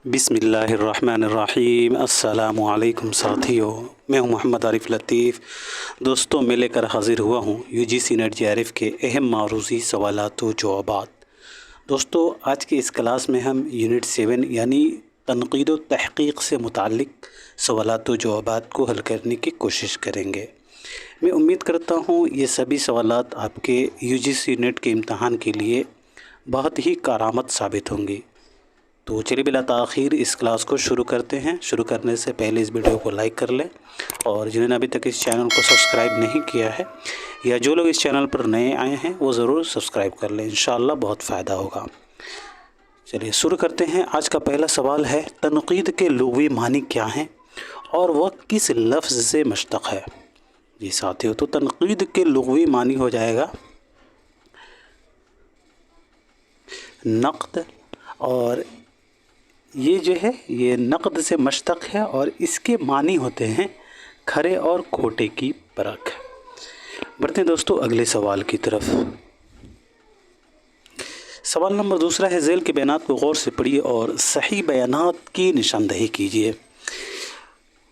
बिस्मिल्लाहिर्रहमानिर्रहीम। अस्सलामु अलैकुम साथियों, मैं हूं मोहम्मद आरिफ लतीफ़। दोस्तों, मैं लेकर हाज़िर हुआ हूं यूजीसी नेट जेआरएफ के अहम मारूज़ी सवालात व जवाबात। दोस्तों, आज की इस क्लास में हम यूनिट 7 यानी तनक़ीद व तहक़ीक़ से मुताल्लिक़ सवालात व जवाबात को हल करने की कोशिश करेंगे। मैं उम्मीद करता हूं ये सभी सवालात आपके यूजीसी नेट के इम्तहान के लिए बहुत ही कारआमद साबित होंगी। तो चलिए बिला ताख़ीर इस क्लास को शुरू करते हैं। शुरू करने से पहले इस वीडियो को लाइक कर लें और जिन्होंने अभी तक इस चैनल को सब्सक्राइब नहीं किया है या जो लोग इस चैनल पर नए आए हैं वो ज़रूर सब्सक्राइब कर लें, इंशाअल्लाह बहुत फ़ायदा होगा। चलिए शुरू करते हैं। आज का पहला सवाल है, तनक़ीद के लुग़वी मानी क्या हैं और वह किस लफ्ज़ से मुश्तक़ है? जी साथियों, तो तनक़ीद के लुग़वी मानी हो जाएगा नक़द, और ये जो है ये नक़द से मुश्तक़ है और इसके मानी होते हैं खरे और खोटे की परख। बढ़ते हैं दोस्तों अगले सवाल की तरफ। सवाल नंबर दूसरा है, ज़ेल के बयानात को गौर से पढ़िए और सही बयानात की निशानदही कीजिए।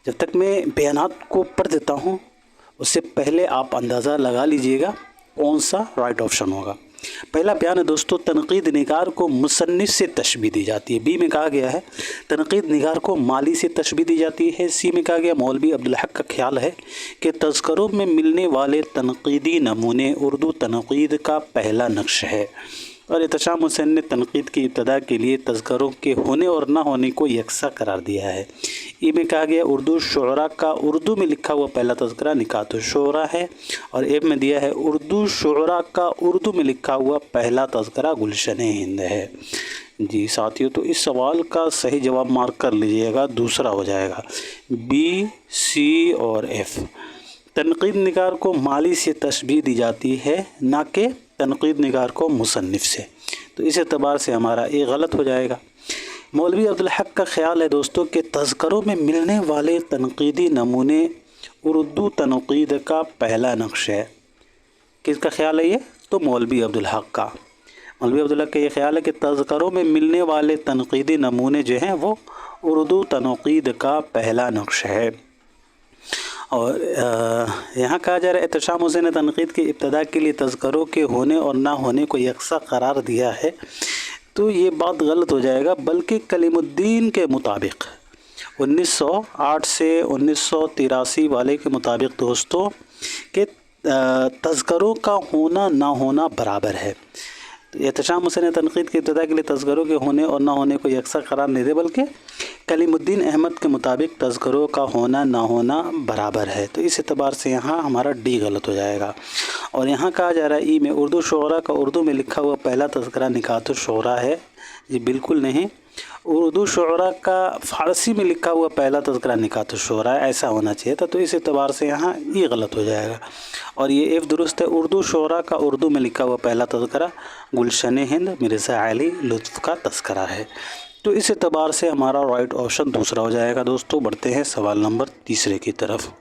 जब तक मैं बयानात को पढ़ देता हूँ उससे पहले आप अंदाज़ा लगा लीजिएगा कौन सा राइट ऑप्शन होगा। पहला बयान है दोस्तों, तनक़ीद निगार को मुसन्निफ़ से तशबीह दी जाती है। बी में कहा गया है तनक़ीद निगार को माली से तशबीह दी जाती है। सी में कहा गया मौलवी अब्दुल हक का ख्याल है कि तज़किरों में मिलने वाले तनक़ीदी नमूने उर्दू तनक़ीद का पहला नक्श है। और एहतशाम हुसैन ने तनक़ीद की इब्तदा के लिए तज़किरों के होने और ना होने को यकसा करार दिया है। ई में कहा गया उर्दू शुअरा का उर्दू में लिखा हुआ पहला तज़किरा निकातुश शुअरा है। और ए में दिया है उर्दू शुअरा का उर्दू में लिखा हुआ पहला तज़किरा गुलशन हिंद है। जी साथियों, तो इस सवाल का सही जवाब मार्क कर लीजिएगा, दूसरा हो जाएगा बी, सी और एफ़। तनक़ीद निगार को माली से तशबीह दी जाती है, ना कि तनक़ीद निगार को मुसन्निफ़ से। तो इस एतबार से हमारा ये गलत हो जाएगा। मौलवी अब्दुल हक का ख्याल है दोस्तों कि तज़किरों में मिलने वाले तनक़ीदी नमूने उर्दू तनक़ीद का पहला नक्श है। किसका ख्याल है ये? तो मौलवी अब्दुल हक का। मौलवी अब्दुल हक का ये ख्याल है कि तज़किरों में मिलने वाले तनक़ीदी नमूने जो हैं वो उर्दू तनक़ीद का पहला नक्श है। और यहाँ कहा जा रहा है एहतशाम हुसैन ने तनक़ीद की इब्तदा के लिए तज़किरों के होने और ना होने को यकसा करार दिया है। तो ये बात गलत हो जाएगा, बल्कि कलीमुद्दीन के मुताबिक 1908 से 1983 वाले के मुताबिक दोस्तों के तज़किरों का होना ना होना बराबर है। तो एहतशाम हुसैन ने तनक़ीद की इब्तदा के लिए तज़किरों के होने और ना होने को यकसा करार नहीं दे, बल्कि कलीमुद्दीन अहमद के मुताबिक तज़किरों का होना ना होना बराबर है। तो इस एतबार से यहाँ हमारा डी गलत हो जाएगा। और यहाँ कहा जा रहा है ई में उर्दू शुअरा का उर्दू में लिखा हुआ पहला तज़किरा निकातुश शुअरा है। जी बिल्कुल नहीं, उर्दू शुअरा का फ़ारसी में लिखा हुआ पहला तज़किरा निकातुश शुअरा है, ऐसा होना चाहिए था। तो इस एतबार से यहाँ ये गलत हो जाएगा। और ये एफ़ दुरुस्त है, उर्दू शुअरा का उर्दू में लिखा हुआ पहला तज़किरा गुलशन हिंद मिर्ज़ा अली लुत्फ़ का तज़किरा है। तो इस एतबार से हमारा राइट ऑप्शन दूसरा हो जाएगा। दोस्तों बढ़ते हैं सवाल नंबर तीसरे की तरफ।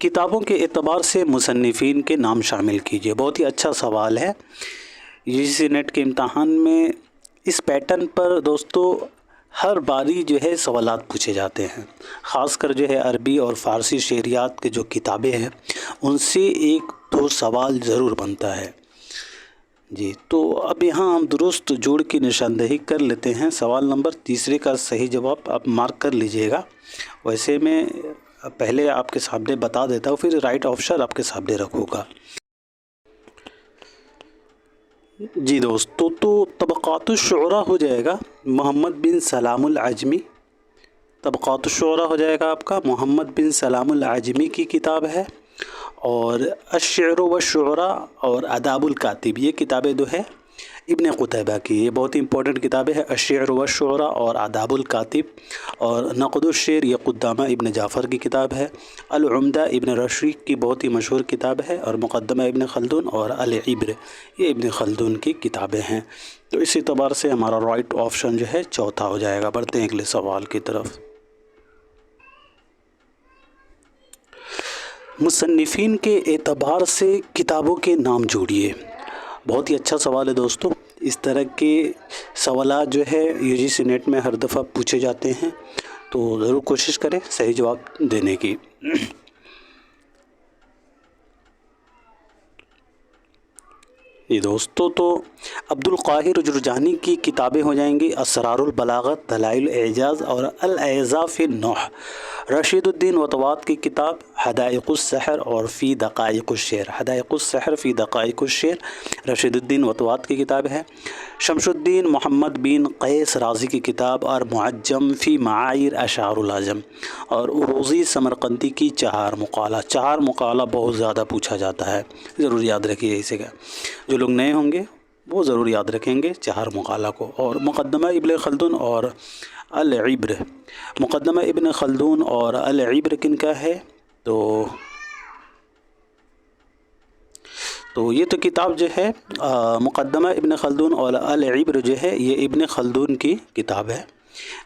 किताबों के एतबार से मुसन्निफ़ीन के नाम शामिल कीजिए। बहुत ही अच्छा सवाल है। यूजीसी नेट के इम्तहान में इस पैटर्न पर दोस्तों हर बारी जो है सवालात पूछे जाते हैं। ख़ासकर जो है अरबी और फ़ारसी शेरियात के जो किताबें हैं उनसे एक दो सवाल ज़रूर बनता है। जी, तो अब यहाँ हम दुरुस्त जोड़ की निशानदही कर लेते हैं। सवाल नंबर तीसरे का सही जवाब आप मार्क कर लीजिएगा। वैसे मैं पहले आपके सामने बता देता हूँ, फिर राइट ऑप्शन आपके सामने रखूँगा। जी दोस्तों, तो तबक़ातुश शुअरा हो जाएगा मोहम्मद बिन सलामुल आजमी। तबक़ातुश शुअरा हो जाएगा आपका मोहम्मद बिन सलामुल आजमी की किताब है। और अश्शिअर व शुअरा और अदाबुल कातिब ये किताबें जो है इब्न क़ुतैबा की, ये बहुत ही इंपॉर्टेंट किताबें हैं। अश्शिअर व शुअरा और अदाबुल कातिब। और नक़दुश शेर ये क़ुद्दामा इब्न जाफ़र की किताब है। अल उम्दा इब्न रशीद की बहुत ही मशहूर किताब है। और मुक़द्दमा इब्न खल्दून और अल इब्र ये इब्न खल्दून की किताबें हैं। तो इस एतबार से हमारा राइट ऑप्शन जो है चौथा हो जाएगा। बढ़ते हैं अगले सवाल की तरफ। मुसन्निफ़ीन के एतबार से किताबों के नाम जोड़िए। बहुत ही अच्छा सवाल है दोस्तों। इस तरह के सवालात जो है यूजीसी नेट में हर दफ़ा पूछे जाते हैं, तो ज़रूर कोशिश करें सही जवाब देने की। ये दोस्तों तो अब्दुल काहिर जुरजानी की किताबें हो जाएंगी असरारुल बलागत, दलाइल एजाज़ और अल एज़ा फ़ी नौह। रशीदुद्दीन वतवात की किताब हदाइक़ुस सहर और फ़ी दक़ाइक़ुश शेर। हदाइक़ुस सहर फ़ी दक़ाइक़ुश शेर रशीदुद्दीन वतवात की किताब है। शमशुद्दीन मोहम्मद बिन क़ैस राज़ी की किताब और मुअज्जम फ़ी माआइर अशारुल आज़म। और उरूज़ी समरकंदी की चार मुक़ाला। चार मुक़ाला बहुत ज़्यादा पूछा जाता है, ज़रूर याद रखिए इसे का। जो लोग नए होंगे वो ज़रूर याद रखेंगे चार मुक़ाला को। और मुक़द्दमा इब्न खल्दून और अल इब्र। मुक़द्दमा इब्न खल्दून और अल इब्र किन का है? तो ये तो किताब जो है मुक़द्दमा इब्न खल्दून और अल इब्र जो है ये इब्न खल्दून की किताब है।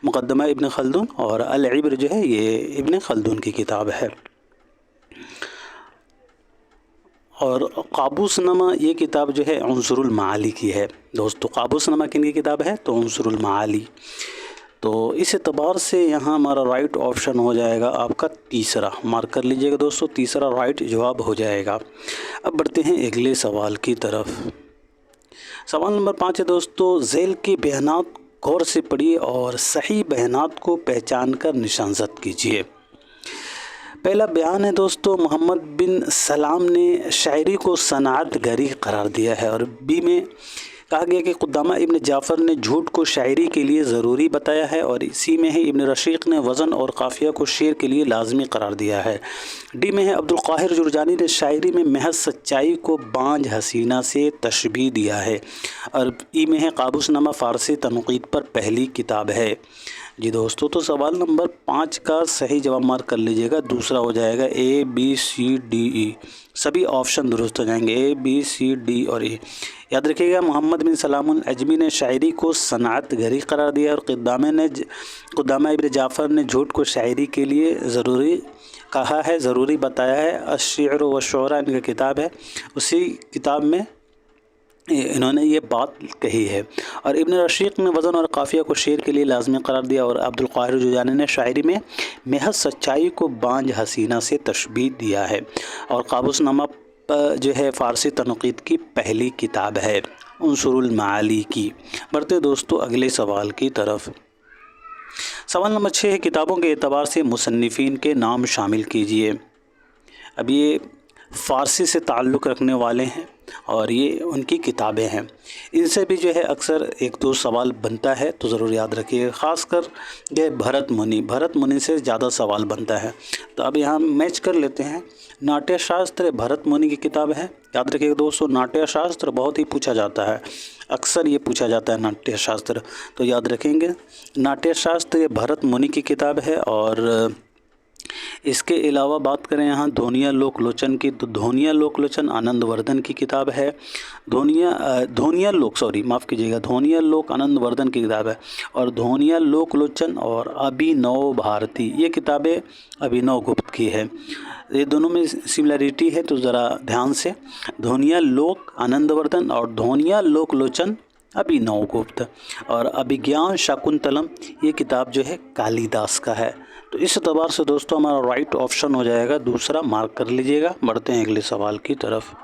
मुक़द्दमा इब्न खल्दून और अल इब्र जो है ये इब्न खल्दून की किताब है। और काबूसनामा ये किताब जो है उन्सुरुल माली की है दोस्तों। काबूसनामा किन की किताब है? तो उन्सुरुल माली। तो इस एतबार से यहाँ हमारा राइट ऑप्शन हो जाएगा आपका तीसरा। मार्क कर लीजिएगा दोस्तों, तीसरा राइट जवाब हो जाएगा। अब बढ़ते हैं अगले सवाल की तरफ। सवाल नंबर 5 है दोस्तों, झेल के बयानात गौर से पढ़िए और सही बयानात को पहचान कर निशानज़द कीजिए। पहला बयान है दोस्तों, मोहम्मद बिन सलाम ने शायरी को सनाअत गरी करार दिया है। और बी में कहा गया कि क़ुद्दामा इब्न जाफ़र ने झूठ को शायरी के लिए ज़रूरी बताया है। और इसी में है इब्न रशीक़ ने वज़न और काफ़िया को शेर के लिए लाजमी करार दिया है। डी में है अब्दुल काहिर जुरजानी ने शायरी में महज सच्चाई को बांझ हसीना से तशबीह दिया है। और ई में है काबूसनामा फ़ारसी तनक़ीद पर पहली किताब है। जी दोस्तों, तो सवाल नंबर 5 का सही जवाब मार्क कर लीजिएगा। दूसरा हो जाएगा A B C D E. सभी ऑप्शन दुरुस्त हो जाएंगे, ए बी सी डी और ई। याद रखिएगा, मोहम्मद बिन सलाम अजमी ने शायरी को सनाअत गरी करार दिया और क़ुद्दामा इब्न जाफ़र ने झूठ को शायरी के लिए ज़रूरी कहा है, ज़रूरी बताया है। अश्शिअर व शुअरा इनकी किताब है, उसी किताब में इन्होंने ये बात कही है। और इब्न रशीक़ ने वज़न और काफ़िया को शेर के लिए लाजमी करार दिया। और अब्दुल काहिर जुरजानी ने शायरी में महज सच्चाई को बांझ हसीना से तशबीह दिया है। और काबूसनामा जो है फ़ारसी तनक़ीद की पहली किताब है उन्सुरुल माली की। बढ़ते दोस्तों अगले सवाल की तरफ। सवाल नंबर 6 है, किताबों के एतबार से मुसन्निफ़ीन के नाम शामिल कीजिए। अब ये फ़ारसी से ताल्लुक़ रखने वाले हैं और ये उनकी किताबें हैं। इनसे भी जो है अक्सर एक दो सवाल बनता है, तो ज़रूर याद रखिए। ख़ासकर ये भरत मुनि से ज़्यादा सवाल बनता है। तो अब यहाँ मैच कर लेते हैं। नाट्य शास्त्र भरत मुनि की किताब है। याद रखिएगा दोस्तों, नाट्य शास्त्र बहुत ही पूछा जाता है, अक्सर ये पूछा जाता है नाट्य शास्त्र, तो याद रखेंगे नाट्य शास्त्र ये भरत मुनि की किताब है। और इसके अलावा बात करें यहाँ धोनिया लोकलोचन की, तो धोनिया लोकलोचन आनंदवर्धन की किताब है। धोनिया लोक आनंदवर्धन की किताब है। और धोनिया लोकलोचन और अभिनव भारती ये किताबें अभिनव गुप्त की है। ये दोनों में सिमिलरिटी है, तो ज़रा ध्यान से। धोनिया लोक आनंदवर्धन और धोनिया लोकलोचन अभिनव गुप्त। और अभिज्ञान शाकुंतलम ये किताब जो है कालिदास का है। तो इस एतबार से दोस्तों हमारा राइट ऑप्शन हो जाएगा दूसरा। मार्क कर लीजिएगा। बढ़ते हैं अगले सवाल की तरफ।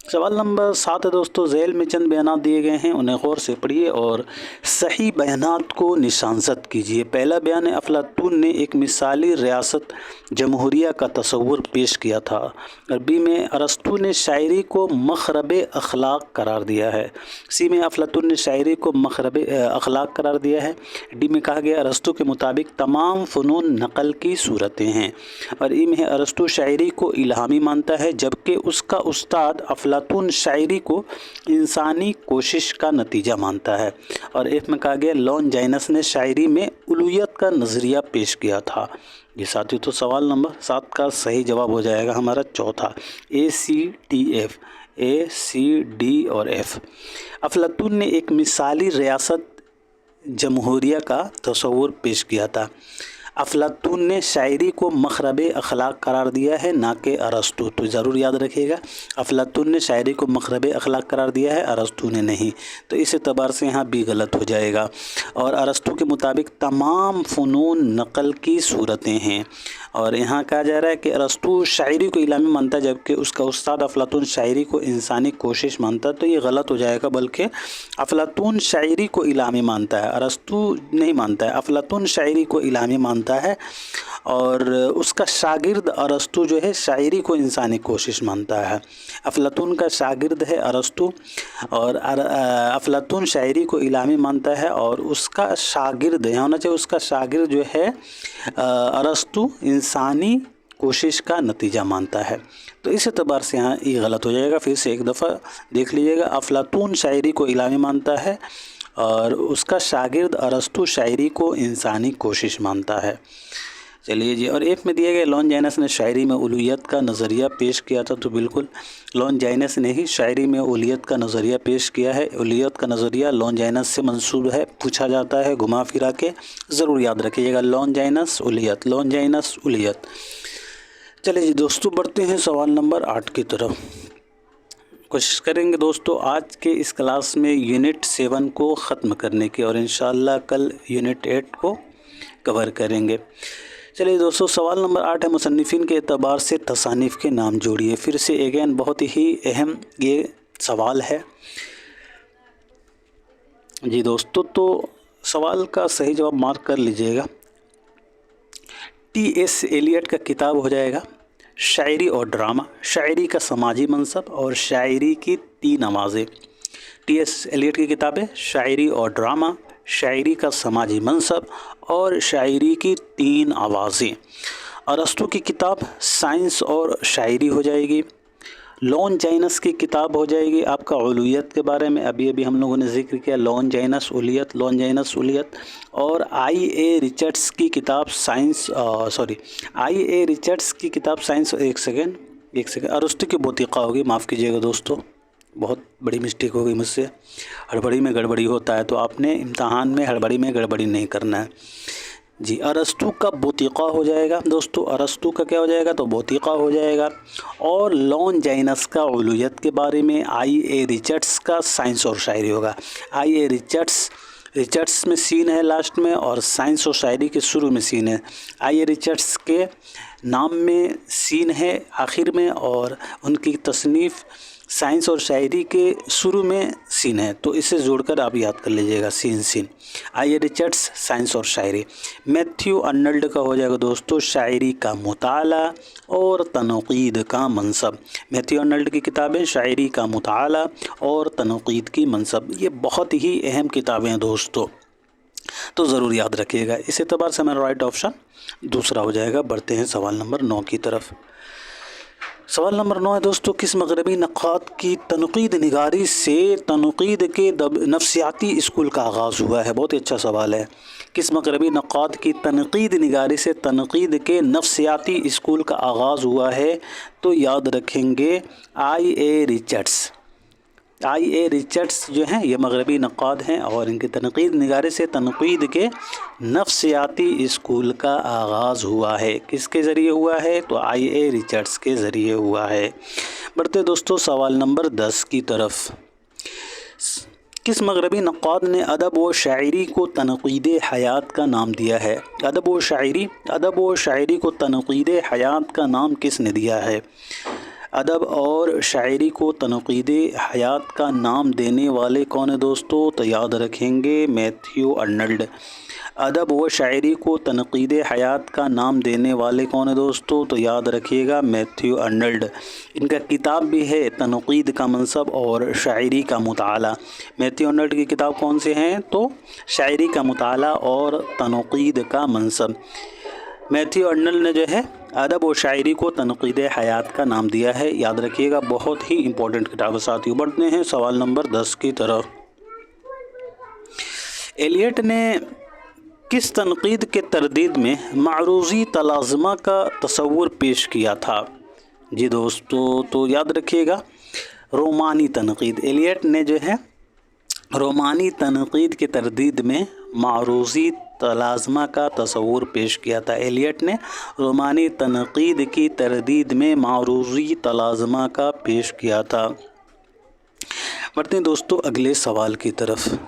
सवाल नंबर 7 है दोस्तों, झेल में चंद बयानात दिए गए हैं, उन्हें गौर से पढ़िए और सही बयानात को निशानज़द कीजिए। पहला बयान है, अफलातून ने एक मिसाली रियासत जमहूरिया का तस्वुर पेश किया था। और बी में अरस्तू ने शायरी को मखरब अखलाक करार दिया है। सी में अफलातून ने शायरी को मखरब अखलाक करार दिया है। डी में कहा गया अरस्तू के मुताबिक तमाम फ़नून नकल की सूरतें हैं। और ई में है अरस्तू शायरी को इल्हामी मानता है, जबकि उसका उस्ताद अफलातून शायरी को इंसानी कोशिश का नतीजा मानता है। और एफ में कहा गया लॉन्जाइनस ने शायरी में उलूहियत का नज़रिया पेश किया था। ये साथियों, तो सवाल नंबर 7 का सही जवाब हो जाएगा हमारा चौथा, ए सी डी और एफ। अफलातून ने एक मिसाली रियासत जमहूरिया का तस्वुर पेश किया था। अफलातून ने शायरी को मखरब अखलाक करार दिया है, ना कि अरस्तु। तो ज़रूर याद रखिएगा, अफलातून ने शायरी को मखरब अखलाक करार दिया है, अरस्तु ने नहीं। तो इस एतबार से यहाँ भी गलत हो जाएगा। और अरस्तु के मुताबिक तमाम फ़नून नक़ल की सूरतें हैं। और यहाँ कहा जा रहा है कि अरस्तु शायरी को इलामी मानता है, जबकि उसका उस्ताद अफलातून शायरी को इंसानी कोशिश मानता है। तो ये गलत हो जाएगा, बल्कि अफलातून शायरी को इलामी मानता है, अरस्तु नहीं मानता है। अफलातून शायरी को इलामी मानता है और उसका शागिर्द अरस्तु जो है शायरी को इंसानी कोशिश मानता है। अफलातून का शागिर्द है अरस्तु और अफलातून शायरी को इलामी मानता है और उसका शागिर्द यहाँ होना चाहिए, उसका शागिर्द जो है अरस्तु इंसानी कोशिश का नतीजा मानता है। तो इस एतबार से यहाँ ये गलत हो जाएगा। फिर से एक दफ़ा देख लीजिएगा, अफलातून शायरी को इलामी मानता है और उसका शागिर्द अरस्तु शायरी को इंसानी कोशिश मानता है। चलिए जी, और एफ में दिए गए लॉन्जाइनस ने शायरी में उलूहियत का नज़रिया पेश किया था। तो बिल्कुल लॉन्जाइनस ने ही शायरी में उलूहियत का नज़रिया पेश किया है। उलूहियत का नज़रिया लॉन्जाइनस से मंसूब है, पूछा जाता है घुमा फिरा के, ज़रूर याद रखिएगा, लॉन्जाइनस उलूहियत, लॉन्जाइनस उलूहियत। चलिए जी दोस्तों, बढ़ते हैं सवाल नंबर 8 की तरफ। कोशिश करेंगे दोस्तों आज के इस क्लास में यूनिट 7 को ख़त्म करने की और इंशाअल्लाह कल यूनिट 8 को कवर करेंगे। चलिए दोस्तों, सवाल नंबर 8 है, मुसन्निफ़ीन के एतबार से तसानीफ़ के नाम जोड़िए। फिर से अगेन बहुत ही अहम ये सवाल है जी दोस्तों। तो सवाल का सही जवाब मार्क कर लीजिएगा। T.S. एलियट का किताब हो जाएगा शायरी और ड्रामा, शायरी का समाजी मनसब और शायरी की 3 आवाज़ें। T.S. एलियट की किताबें शायरी और ड्रामा, शायरी का समाजी मनसब और शायरी की 3 आवाज़ें। अरस्तु की किताब साइंस और शायरी हो जाएगी। लॉन्जाइनस की किताब हो जाएगी आपका उलूहियत के बारे में, अभी हम लोगों ने जिक्र किया, लॉन्जाइनस उलूहियत, लॉन्जाइनस उलूहियत। और I.A. रिचर्ड्स की किताब साइंस, I.A. रिचर्ड्स की किताब साइंस, एक सेकेंड, अरस्तु की बोतिका होगी, माफ़ कीजिएगा दोस्तों, बहुत बड़ी मिस्टेक हो गई मुझसे, हड़बड़ी में गड़बड़ी होता है, तो आपने इम्तहान में हड़बड़ी में गड़बड़ी नहीं करना है जी। अरस्तु का बोतिका हो जाएगा दोस्तों, अरस्तु का क्या हो जाएगा, तो बोतिका हो जाएगा। और लॉन्जाइनस का उलूहियत के बारे में I.A. रिचर्ड्स का साइंस और शायरी होगा। I.A. रिचर्ड्स में सीन है लास्ट में और साइंस और शायरी के शुरू में सीन है। I.A. रिचर्ड्स के नाम में सीन है आखिर में और उनकी तसनीफ़ साइंस और शायरी के शुरू में सीन है। तो इसे जोड़कर आप याद कर लीजिएगा, सीन। I.A. रिचर्ड्स साइंस और शायरी। मैथ्यू अर्नल्ड का हो जाएगा दोस्तों शायरी का मुताला और तनक़ीद का मनसब। मैथ्यू अर्नल्ड की किताबें शायरी का मुताला और तनक़ीद की मनसब, ये बहुत ही अहम किताबें हैं दोस्तों, तो ज़रूर याद रखिएगा। इस एतबार से हमारा राइट ऑप्शन दूसरा हो जाएगा। बढ़ते हैं सवाल नंबर 9 की तरफ। सवाल नंबर 9 है दोस्तों, किस मगरबी नक़ाद की तनक़ीद निगारी से तनक़ीद के नफ्सियाती स्कूल का आगाज़ हुआ है? बहुत ही अच्छा सवाल है। किस मगरबी नक़ाद की तनक़ीद निगारी से तनक़ीद के नफ्सियाती स्कूल का आगाज़ हुआ है? तो याद रखेंगे I.A. रिचर्ड्स। I.A. रिचर्ड्स जो हैं ये मगरबी नक़ाद हैं और इनकी तनक़ीद निगारे से तनक़ीद के नफ्सियाती स्कूल का आगाज़ हुआ है। किसके ज़रिए हुआ है? तो I.A. रिचर्ड्स के ज़रिए हुआ है। बढ़ते दोस्तों सवाल नंबर 10 की तरफ। किस मगरबी नक़ाद ने अदब व शायरी को तनक़ीद हयात का नाम दिया है? अदब व शायरी को तनक़ीद हयात का नाम किसने दिया है? अदब और शायरी को तनक़ीद हयात का नाम देने वाले कौन है दोस्तों? तो याद रखेंगे मैथ्यू अर्नल्ड। अदब व शायरी को तनक़ीद हयात का नाम देने वाले कौन है दोस्तों? तो याद रखिएगा मैथ्यू अर्नल्ड। इनका किताब भी है तनक़ीद का मनसब और शायरी का मुताला। मैथ्यू अर्नल्ड की किताब कौन से हैं? तो शायरी का मुताला और तनक़ीद का मनसब। मैथ्यू अर्नल्ड ने जो है अदब और शायरी को तनक़ीद हयात का नाम दिया है, याद रखिएगा, बहुत ही इंपॉर्टेंट किताब है साथियों। बढ़ते हैं सवाल नंबर 10 की तरफ। एलियट ने किस तनक़ीद के तरदीद में मारूज़ी तलाज़मा का तसव्वुर पेश किया था? जी दोस्तों, तो याद रखिएगा रोमानी तनक़ीद। एलियट ने जो है रोमानी तनक़ीद के तरदीद में मारूज़ी तलाज़मा का तस्वुर पेश किया था। एलियट ने रोमानी तनक़ीद की तरदीद में मारूज़ी तलाज़मा का पेश किया था। बढ़ते हैं दोस्तों अगले सवाल की तरफ।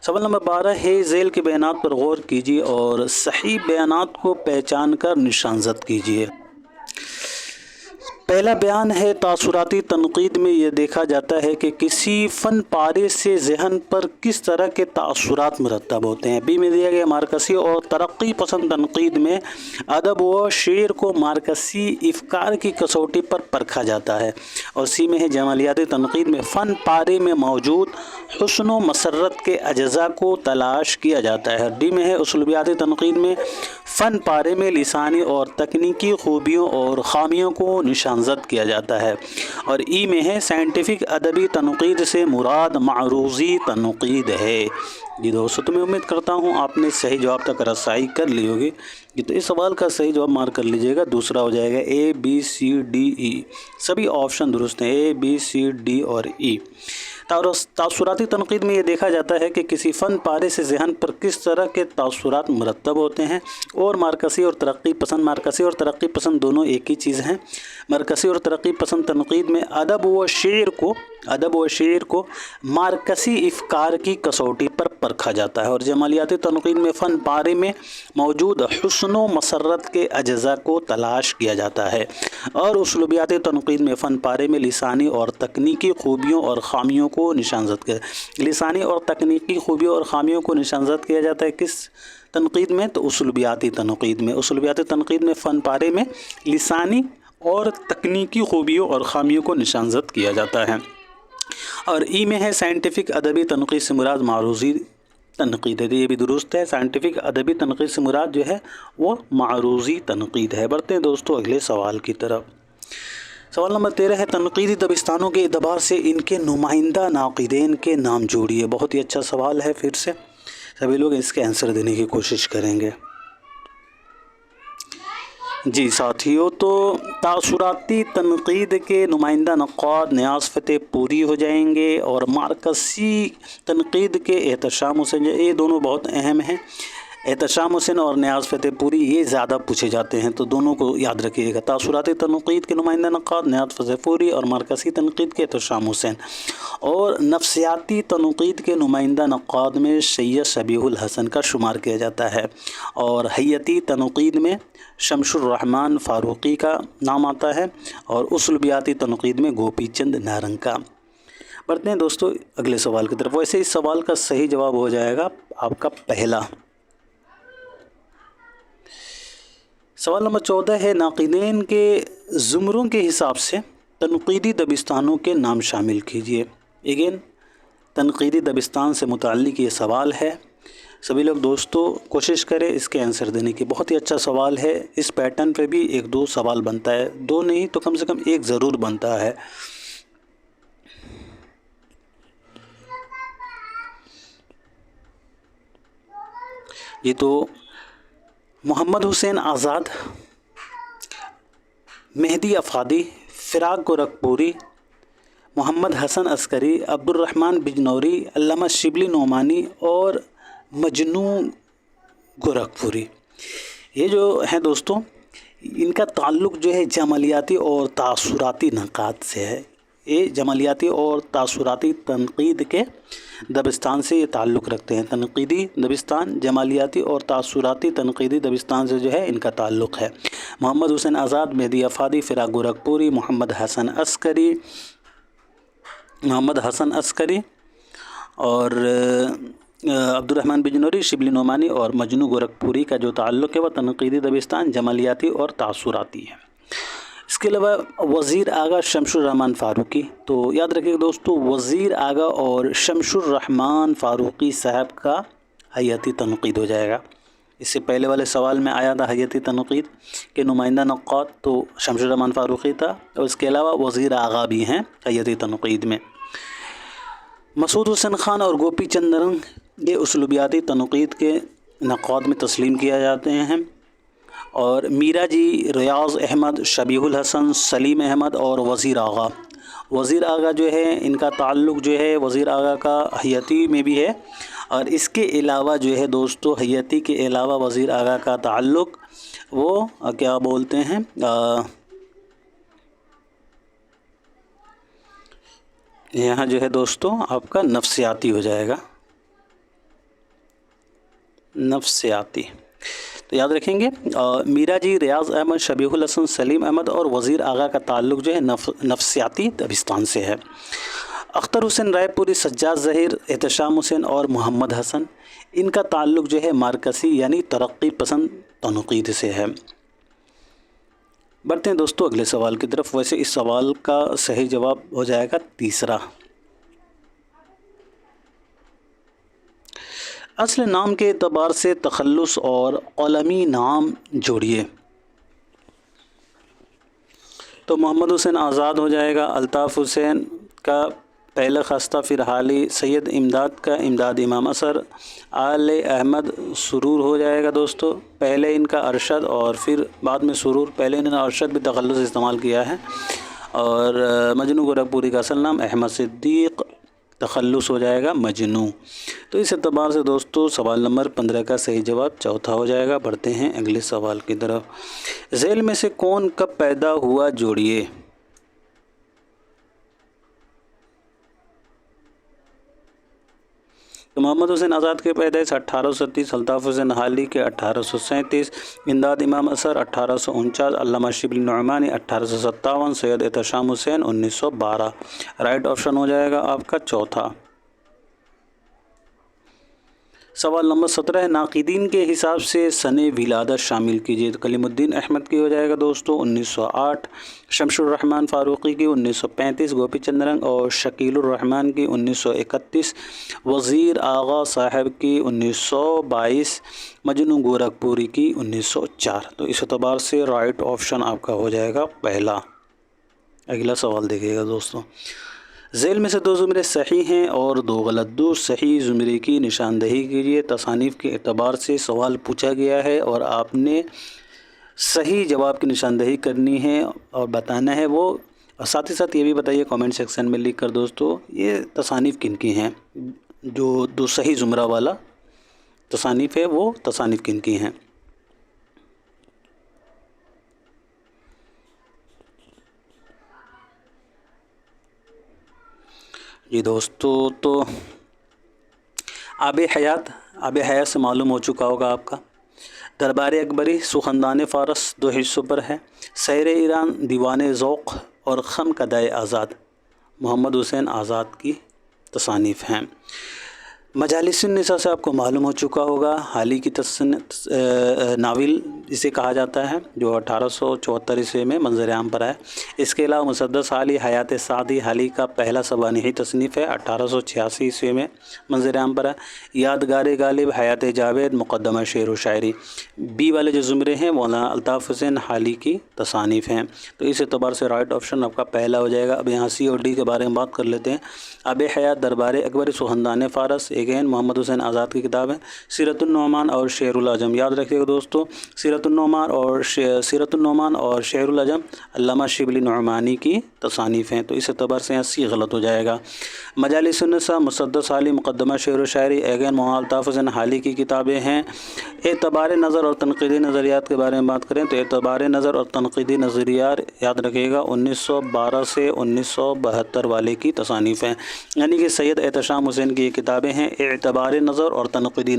सवाल नंबर 12 है, ज़ेल के बयानात पर गौर कीजिए और सही बयानात को पहचान कर निशानज़द कीजिए। पहला बयान है, तासुराती तनक़ीद में यह देखा जाता है कि किसी फ़न पारे से ज़हन पर किस तरह के तासुरात मुरतब होते हैं। बी में दिया गया मार्कसी और तरक्की पसंद तनक़ीद में अदब व शेर को मार्कसी इफ़कार की कसौटी पर परखा जाता है। और सी में है, जमालियाती तनक़ीद में फ़न पारे में मौजूद हुस्न व मसरत के अज्ज़ा को तलाश किया जाता है। डी में है, उसलूबियाती तनक़ीद में फ़न पारे में लिसानी और तकनीकी खूबियों और ख़ामियों को निशानज़द किया जाता है। और ई में है, साइंटिफिक अदबी तनक़ीद से मुराद मारूज़ी तनक़ीद है। जी दोस्तों, तो मैं उम्मीद करता हूँ आपने सही जवाब तक रसाई कर ली होगी। तो इस सवाल का सही जवाब मार्क कर लीजिएगा। दूसरा हो जाएगा A B C D E, सभी ऑप्शन दुरुस्त हैं, ए बी सी डी और ई। तासुराती तनक़ीद में ये देखा जाता है कि किसी फ़न पारे से ज़हन पर किस तरह के तासुरात मुरतब होते हैं। और मार्कसी और तरक्की पसंद, मार्कसी और तरक्की पसंद दोनों एक ही चीज़ हैं। मार्कसी और तरक्की पसंद तनक़ीद में अदब व शेर को मार्कसी इफ़कार की कसौटी पर परखा जाता है। और जमालियाती तनक़ीद में फ़न पारे में मौजूद हुस्न व मसरत के अज्ज़ा को तलाश किया जाता है। और उसलूबियाती तनक़ीद में फ़न पारे में लिसानी और तकनीकी खूबियों और ख़ामियों को निशानज़द किया, लिसानी और तकनीकी खूबियों और ख़ामियों को निशानज़द किया जाता है। किस तनक़ीद में? तो उसलूबियाती तनक़ीद में। उसलूबियाती तनक़ीद में फ़न पारे में लिसानी और तकनीकी खूबियों और ख़ामियों को निशानज़द किया जाता है। और ई में है, साइंटिफिक अदबी तनक़ीद से मुराद मारूज़ी तनक़ीद है। ये भी दुरुस्त है, साइंटिफिक अदबी तनक़ीद से मुराद जो है वो मारूज़ी तनक़ीद है। बढ़ते हैं दोस्तों अगले सवाल की तरफ। सवाल नंबर 13 है, तनक़ीदी दबिस्तानों के एतबार से इनके नुमाइंदा नाक़िदैन के नाम जोड़िए। बहुत ही अच्छा सवाल है, फिर से सभी लोग इसके आंसर देने की कोशिश करेंगे। जी साथियों, तो तासुराती तनक़ीद के नुमाइंदा नक़ाद नियाज़ फ़तेहपुरी हो जाएंगे और मार्कसी तनक़ीद के एहतशाम हुसैन, ये दोनों बहुत अहम हैं। एहतशाम हुसैन और नियाज़ फ़तेहपुरी ये ज़्यादा पूछे जाते हैं, तो दोनों को याद रखिएगा। तासुराती तनक़ीद के नुमाइंदा नक़ाद नियाज़ फ़तेहपुरी और मार्कसी तनक़ीद के एहतशाम हुसैन। और नफ्सियाती तनक़ीद के नुमाइंदा नक़ाद में सैयद शबीहुल हसन का शुमार किया जाता है। और हयती तनक़ीद में शमशुर रहमान फ़ारूक़ी का नाम आता है। और उसलूबियाती तनक़ीद में गोपी चंद नारंग का। बढ़ते हैं दोस्तों अगले सवाल की तरफ। वैसे इस सवाल का सही जवाब हो जाएगा आपका पहला। सवाल नंबर 14 है, नाक़िदैन के ज़ुमरों के हिसाब से तनक़ीदी दबिस्तानों के नाम शामिल कीजिए। अगेन तनक़ीदी दबिस्तान से मुताल्लिक़ ये सवाल है। सभी लोग दोस्तों कोशिश करें इसके आंसर देने की। बहुत ही अच्छा सवाल है। इस पैटर्न पे भी 1-2 सवाल बनता है, 2 नहीं तो कम से कम 1 ज़रूर बनता है। ये तो मोहम्मद हुसैन आज़ाद, मेहदी अफ़ादी, फ़िराक गोरखपुरी, मोहम्मद हसन अस्करी, अब्दुर्रहमान बिजनौरी, अल्लामा शिबली नोमानी और मजनू गोरखपुरी, ये जो हैं दोस्तों इनका ताल्लुक़ जो है जमालियाती और तासुराती नक़ात से है। ये जमालियाती और तासुराती तनक़ीद के दबिस्तान से ये ताल्लुक़ रखते हैं। तनक़ीदी दबिस्तान जमालियाती और तासुराती तनक़ीदी दबिस्तान से जो है इनका ताल्लुक़ है। मोहम्मद हुसैन आज़ाद, मेहदी अफ़ादी, फ़िराक गोरखपुरी, मोहम्मद हसन अस्करी और अब्दुर्रहमान बिजनौरी, शिबली नोमानी और मजनू गोरखपुरी का जो ताल्लुक़ है वह तनक़ीदी दबिस्तान जमालियाती और तासुराती है। इसके अलावा वज़ीर आगा शमशुर रहमान फ़ारूक़ी, तो याद रखिएगा दोस्तों वज़ीर आगा और शमशुर रहमान फ़ारूक़ी साहब का हयती तनक़ीद हो जाएगा। इससे पहले वाले सवाल में आया था हयती तनक़ीद के नुमाइंदा नक़ाद, तो शमशुर रहमान फ़ारूक़ी था। और इसके अलावा वज़ीर आगा भी हैं हयती तनक़ीद में। मसूद हुसैन ख़ान और गोपी चंद नारंग ये उसलूबियाती तनक़ीद के नक़ाद में तस्लीम किया जाते हैं। और मीरा जी, रियाज़ अहमद, शबीहुल हसन, सलीम अहमद और वज़ीर आगा जो है इनका ताल्लुक़ जो है वज़ीर आगा का हयती में भी है اور اس کے علاوہ جو ہے دوستو حیتی کے علاوہ وزیر اعلیٰ کا تعلق وہ کیا بولتے ہیں یہاں جو ہے دوستو آپ کا نفسیاتی ہو جائے گا، نفسیاتی۔ تو یاد رکھیں گے میرا جی، ریاض احمد، شبیہ الحسن، سلیم احمد اور وزیر اعلیٰ کا تعلق جو ہے نفسیاتی دبستان سے ہے۔ اختر حسین رائے پوری، سجاد ظہیر، احتشام حسین اور محمد حسن، ان کا تعلق جو ہے مارکسی یعنی ترقی پسند تنقید سے ہے۔ بڑھتے ہیں دوستو اگلے سوال کی طرف۔ ویسے اس سوال کا صحیح جواب ہو جائے گا تیسرا۔ اصل نام کے اعتبار سے تخلص اور قلمی نام جوڑیے۔ تو محمد حسین آزاد ہو جائے گا، الطاف حسین کا پہلے خستہ پھر حالی، سید امداد کا امداد امام اثر، آل احمد سرور ہو جائے گا دوستو، پہلے ان کا ارشد اور پھر بعد میں سرور، پہلے انہوں نے ارشد بھی تخلص استعمال کیا ہے۔ اور مجنو گورکھپوری کا اصل نام احمد صدیق، تخلص ہو جائے گا مجنو۔ تو اس اعتبار سے دوستو سوال نمبر 15 کا صحیح جواب چوتھا ہو جائے گا۔ بڑھتے ہیں اگلے سوال کی طرف۔ ذیل میں سے کون کب پیدا ہوا جوڑیے۔ تو محمد حسین آزاد کے پیدائش 1830، الطاف حسین حالی کے 1837، امداد امام اثر 1849، علامہ شبلی نعمانی 1857، سید احتشام حسین 1912۔ رائٹ آپشن ہو جائے گا آپ کا چوتھا۔ سوال نمبر 17 ہے، ناقدین کے حساب سے سن ولادت شامل کیجیے۔ کلیم الدین احمد کی ہو جائے گا دوستو 1908، شمس الرحمن فاروقی کی 1935، گوپی چند رنگ اور شکیل الرحمن کی 1931، وزیر آغا صاحب کی 1922، مجنو گورکھپوری کی 1904۔ تو اس اعتبار سے رائٹ آپشن آپ کا ہو جائے گا پہلا۔ اگلا سوال دیکھیے گا دوستو، ذیل میں سے 2 زمرے صحیح ہیں اور 2 غلط، 2 صحیح زمرے کی نشاندہی کیجیے۔ تصانیف کے اعتبار سے سوال پوچھا گیا ہے اور آپ نے صحیح جواب کی نشاندہی کرنی ہے اور بتانا ہے وہ، اور ساتھ ہی ساتھ یہ بھی بتائیے کامنٹ سیکشن میں لکھ کر دوستو یہ تصانیف کن کی ہیں، جو 2 صحیح زمرہ والا تصانیف ہے وہ تصانیف کن کی ہیں۔ جی دوستو، تو آب حیات سے معلوم ہو چکا ہوگا آپ کا۔ دربار اکبری، سخندان فارس 2 حصوں پر ہے۔ سیر ایران، دیوان ذوق اور خم کدائے آزاد محمد حسین آزاد کی تصانیف ہیں۔ مجالس النساء سے آپ کو معلوم ہو چکا ہوگا، حالی کی ناول اسے کہا جاتا ہے، جو 1874 عیسوی میں منظر عام پر آیا۔ اس کے علاوہ مسدس حالی، حیات سعدی حالی کا پہلا سوانحی تصنیف ہے، 1886 عیسوی میں منظر عام پر آیا۔ یادگار غالب، حیات جاوید، مقدمہ شعر و شاعری۔ بی والے جو زمرے ہیں مولانا الطاف حسین حالی کی تصانیف ہیں۔ تو اس اعتبار سے رائٹ آپشن آپ کا پہلا ہو جائے گا۔ اب یہاں سی اور ڈی کے بارے میں بات کر لیتے ہیں۔ آب حیات، دربار اکبری، سخندان فارس، اگین محمد حسین آزاد کی کتاب ہے۔ سیرت النعمان اور شعر العجم، یاد رکھیے گا دوستو، سیرت النعمان اور شعر العجم علامہ شبلی نعمانی کی تصانیف ہیں۔ تو اس اعتبار سے یہاں سی غلط ہو جائے گا۔ مجالس النساء، مسدس حالی، مقدمہ شعر و شاعری، اگین مولانا الطاف حسین حالی کی کتابیں ہیں۔ اعتبار نظر اور تنقیدی نظریات کے بارے میں بات کریں تو اعتبار نظر اور تنقیدی نظریات یاد رکھیے گا 1912 سے 1972 والے کی تصانیف ہیں، یعنی کہ سید احتشام حسین کی یہ کتابیں ہیں۔ اعتبار نظر اور تنقیدی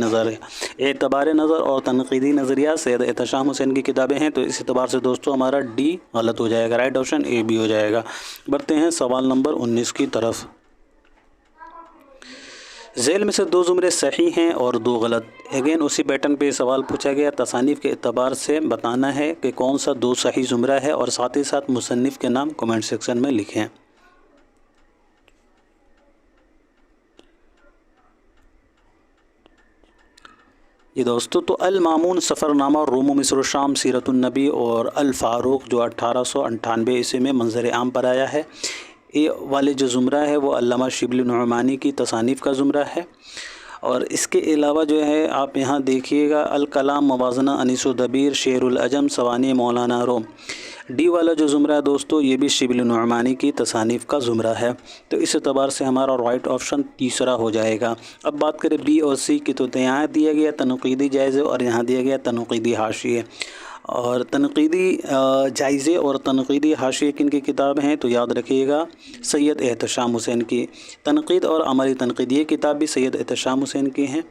نظریات سید احتشام حسین کی کتابیں ہیں۔ تو اس اعتبار سے دوستو ہمارا ڈی غلط ہو جائے گا، رائٹ آپشن اے بی ہو جائے گا۔ بڑھتے ہیں سوال نمبر 19 کی طرف۔ ذیل میں سے 2 زمرے صحیح ہیں اور 2 غلط، اگین اسی پیٹرن پہ سوال پوچھا گیا۔ تصانیف کے اعتبار سے بتانا ہے کہ کون سا 2 صحیح زمرہ ہے اور ساتھ ہی ساتھ مصنف کے نام کمنٹ سیکشن میں لکھیں۔ یہ دوستو تو المامون سفر نامہ، روم و مصر و شام، سیرت النبی اور الفاروق جو 1898 عیسوی میں منظر عام پر آیا ہے۔ یہ والے جو زمرہ ہے وہ علامہ شبلی نعمانی کی تصانیف کا زمرہ ہے۔ اور اس کے علاوہ جو ہے آپ یہاں دیکھیے گا الکلام، موازنہ، انیس و دبیر، شعر العجم، سوانح مولانا روم، डी वाला जो ज़ुमरा है दोस्तों ये भी शिबिल नुअमानी की तसानीफ़ का ज़ुमरा है, तो इस एतबार से हमारा राइट ऑप्शन तीसरा हो जाएगा। अब बात करें बी और सी की, तो यहाँ दिया गया तनक़ीदी जायज़े और यहाँ दिया गया तनक़ीदी हाशिए। और तनक़ीदी जायज़े और तनक़ीदी हाशिए किन की किताब हैं, तो याद रखिएगा सैयद एहतशाम हुसैन की। तनक़ीद और अमली तनक़ीद ये किताब भी सैयद एहतशाम हुसैन की हैं,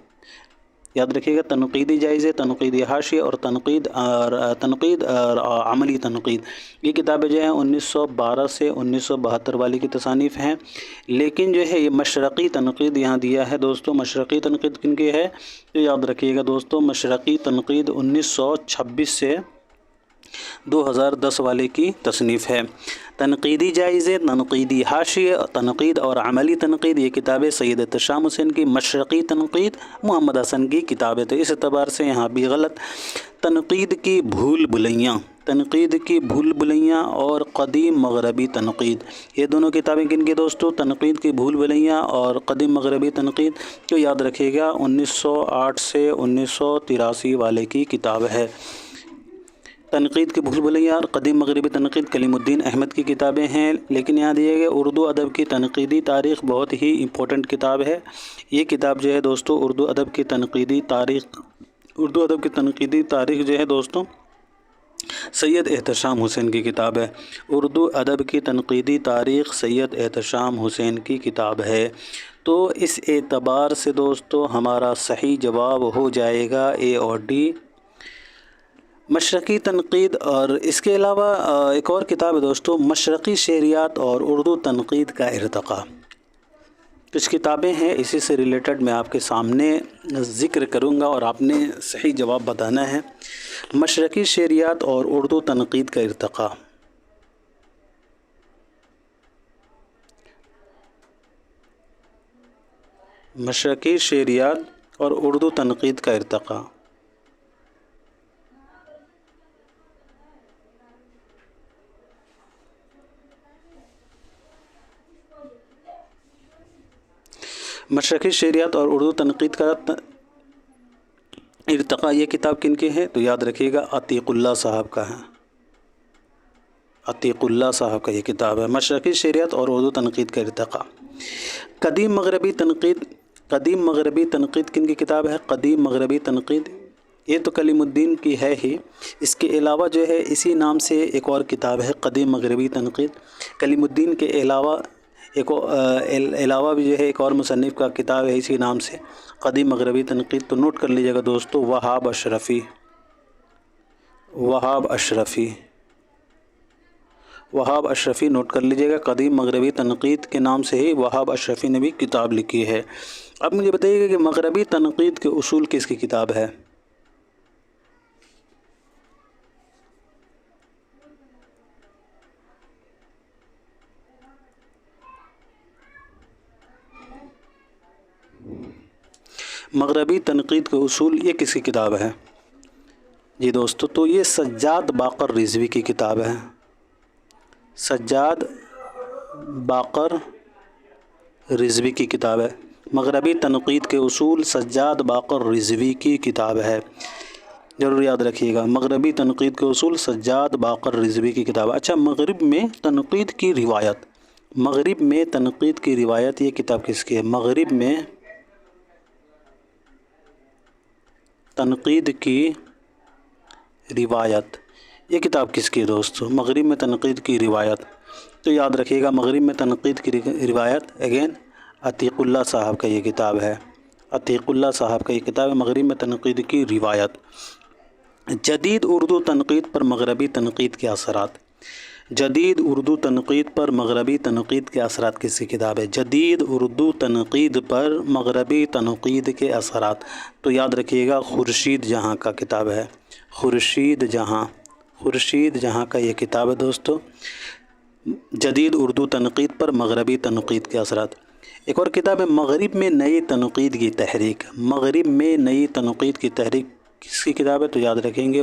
याद रखिएगा। तनक़ीदी जायज़े, तनक़ीदी हाशिया और तनक़ीद और अमली तनक़ीद ये किताबें जो हैं 1912 से 1972 वाली की तसानीफ़ हैं। लेकिन जो है ये मशरक़ी तनक़ीद यहाँ दिया है दोस्तों। मशरक़ी तनक़ीद किन की है, तो याद रखिएगा दोस्तों मशरक़ी तनक़ीद 1926 से 2010 वाले की तसनीफ़ है। तनक़ीदी जायज़े, तनक़ीदी हाशिए, तनक़ीद और अमली तनक़ीद ये किताबें सैयद एहतशाम हुसैन की। मशरक़ी तनक़ीद मोहम्मद हसन की किताबें, तो इस एतबार से यहाँ भी गलत। तनक़ीद की भूल भुलैयाँ, तनक़ीद की भूल भुलैयाँ और क़दीम मग़रबी तनक़ीद ये दोनों किताबें किन की दोस्तों, तनक़ीद की भूल भुलैयाँ और क़दीम मग़रबी तनक़ीद, तो याद रखिएगा 1908 से 1983 वाले की किताब है। तनक़ीद की भूल भुलैया और क़दीम मग़रबी तनक़ीद कलीमुद्दीन अहमद की किताबें हैं। लेकिन यहाँ दिए गए उर्दू अदब की तनक़ीदी तारीख़ बहुत ही इम्पोर्टेंट किताब है। ये किताब जो है दोस्तों उर्दू अदब की तनक़ीदी तारीख़ जो है दोस्तों सैयद एहतशाम हुसैन की किताब है। उर्दू अदब की तनक़ीदी तारीख़ सैयद एहतशाम हुसैन की किताब है। तो इस एतबार से दोस्तों हमारा सही जवाब हो जाएगा ए और डी, मशरक़ी तनक़ीद। और इसके अलावा एक और किताब है दोस्तों मशरक़ी शेरियात और उर्दू तनक़ीद का इर्तिक़ा। कुछ किताबें हैं इसी से रिलेटेड मैं आपके सामने ज़िक्र करूंगा और आपने सही जवाब बताना है। मशरक़ी शेरियात और उर्दू तनक़ीद का इर्तिक़ा, मशरक़ी शेरियात और उर्दू तनक़ीद का इर्तिक़ा। मशरक़ी शेरियात और उर्दू तनक़ीद का इर्तिक़ा ये किताब किन की है, तो याद रखिएगा अतीक़ुल्लाह साहब का है। अतीक़ुल्लाह साहब का ये किताब है मशरक़ी शेरियात और उर्दू तनक़ीद का इर्तिक़ा। क़दीम मग़रबी तनक़ीद किन की किताब है, क़दीम मग़रबी तनक़ीद ये तो कलीमुद्दीन की है ही। इसके अलावा जो है इसी नाम से एक और किताब है क़दीम मग़रबी तनक़ीद। कलीमुद्दीन के अलावा भी जो है एक और मुसन्निफ़ का किताब है इसी नाम से क़दीम मग़रबी तनक़ीद। तो नोट कर लीजिएगा दोस्तों वहाब अशरफ़ी नोट कर लीजिएगा। क़दीम मग़रबी तनक़ीद के नाम से ही वहाब अशरफ़ी ने भी किताब लिखी है। अब मुझे बताइएगा कि मग़रबी तनक़ीद के उसूल किसकी किताब है, मग़रबी तनक़ीद के उसूल ये किसकी किताब है जी दोस्तों, तो ये सज्जाद बाक़र रिज़वी की किताब है। सज्जाद बाक़र रिज़वी की किताब है। मग़रबी तनक़ीद के उसूल सज्जाद बाक़र रिज़वी की किताब है, ज़रूर याद रखिएगा। मग़रबी तनक़ीद के उसूल सज्जाद बाक़र रिज़वी की किताब है। अच्छा, मग़रिब में तनक़ीद की रिवायत ये किताब किसकी है, मग़रिब में तनक़ीद की रिवायत ये किताब किसकी है दोस्तों, मग़रिब में तनक़ीद की रिवायत। तो याद रखिएगा मग़रिब में तनक़ीद की रिवायत अगेन अतीक़ुल्लाह साहब का ये किताब है। अतीक़ुल्लाह साहब का ये किताब है मग़रिब में तनक़ीद की रिवायत। जदीद उर्दू तनक़ीद पर मग़रबी तनक़ीद के असरात, जदीद उर्दू तनक़ीद पर मग़रबी तनक़ीद के असरात किसकी किताब है, जदीद उर्दू तनक़ीद पर मग़रबी तनक़ीद के असरात। तो याद रखिएगा ख़ुर्शीद जहाँ का किताब है, ख़ुर्शीद जहाँ का ये किताब है दोस्तों, जदीद उर्दू तनक़ीद पर मग़रबी तनक़ीद के असरात। एक और किताब है मग़रिब में नई तनक़ीद की तहरीक, मग़रिब में नई तनक़ीद की तहरीक किसकी किताब है, तो याद रखेंगे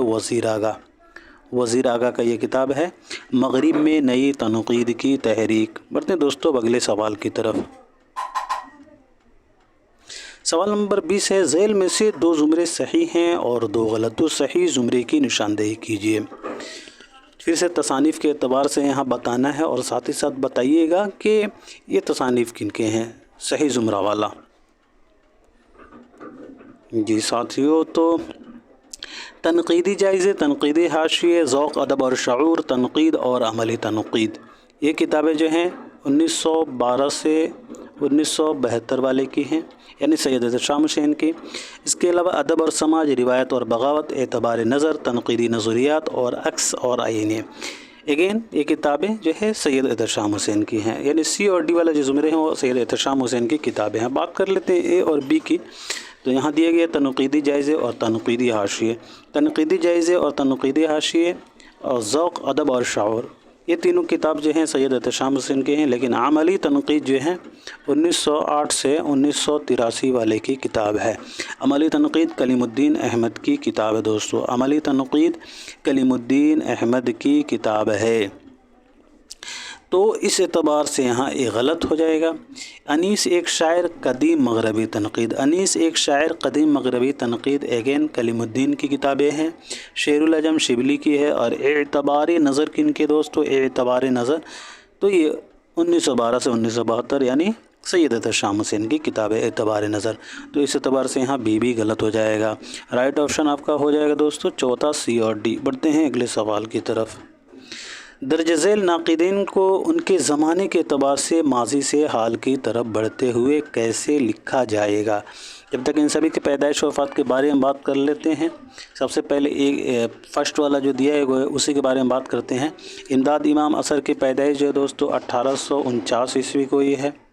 वज़ीर आगा का ये किताब है मग़रिब में नई तनक़ीद की तहरीक। बढ़ते हैं दोस्तों अगले सवाल की तरफ। सवाल नंबर 20 है, ज़ैल में से 2 ज़ुमरे सही हैं और 2 गलत, तो सही ज़ुमरे की निशानदेही कीजिए। फिर से तसानीफ़ के एतबार से यहाँ बताना है और साथ ही साथ बताइएगा कि ये तसानीफ़ किन के हैं, सही ज़ुमरा वाला। जी साथियों, तो तनक़ीदी जायज़े, तनक़ीदी हाशिये, ज़ौक़, अदब और शऊर, तनक़ीद और अमली तनक़ीद, ये किताबें जो हैं 1912 से 1972 वाले की हैं, यानी सैयद एहतशाम हुसैन की। इसके अलावा अदब और समाज, रिवायत और बगावत, एतबार नज़र, तनक़ीदी नज़रियात और अक्स और आईने, अगेन ये किताबें जो है सैयद एहतशाम हुसैन की हैं, यानी सी और डी वाले जो ज़ुमरे हैं वो सैयद एहतशाम हुसैन की किताबें हैं। बात कर लेते हैं ए और बी की। तो यहाँ दिए गए तनक़ीदी जायज़े और तनक़ीदी हाशिये। तनक़ीदी जायज़े और तनक़ीदी हाशिये और ज़ौक़, अदब और शऊर, ये तीनों किताब जो हैं सैयद एहतशाम हुसैन के हैं। लेकिन अमली तनक़ीद जो है 1908 से 1983 वाले की किताब है। अमली तनक़ीद कलीमुद्दीन अहमद की किताब है दोस्तों, अमली तनक़ीद कलीमुद्दीन अहमद की किताब है। तो इस एतबार से यहाँ एक गलत हो जाएगा। अनीस एक शायर कदीम मगरबी तनक़ीद, अनीस एक शायर कदीम मगरबी तनक़ीद, अगेन कलीमुद्दीन की किताबें हैं। शेरुल अजम शिबली की है। और एतबार नज़र किन के दोस्तों, एतबार नज़र, तो ये 1912 से 1972 यानी सैयद एहतशाम हुसैन की किताब है एतबार नज़र। तो इस एतबार से यहाँ बी भी गलत हो जाएगा। राइट ऑप्शन आपका हो जाएगा दोस्तों चौथा सी और डी। बढ़ते हैं अगले सवाल की तरफ। दर्ज झेल नाक़िदीन को उनके ज़माने के एतबार से माजी से हाल की तरफ बढ़ते हुए कैसे लिखा जाएगा। जब तक इन सभी के पैदाइश वफ़ात के बारे में बात कर लेते हैं, सबसे पहले एक फ़र्स्ट वाला जो दिया है उसी के बारे में बात करते हैं। इमदाद इमाम असर की पैदाइश जो है दोस्तों 1849 ईस्वी को ही है।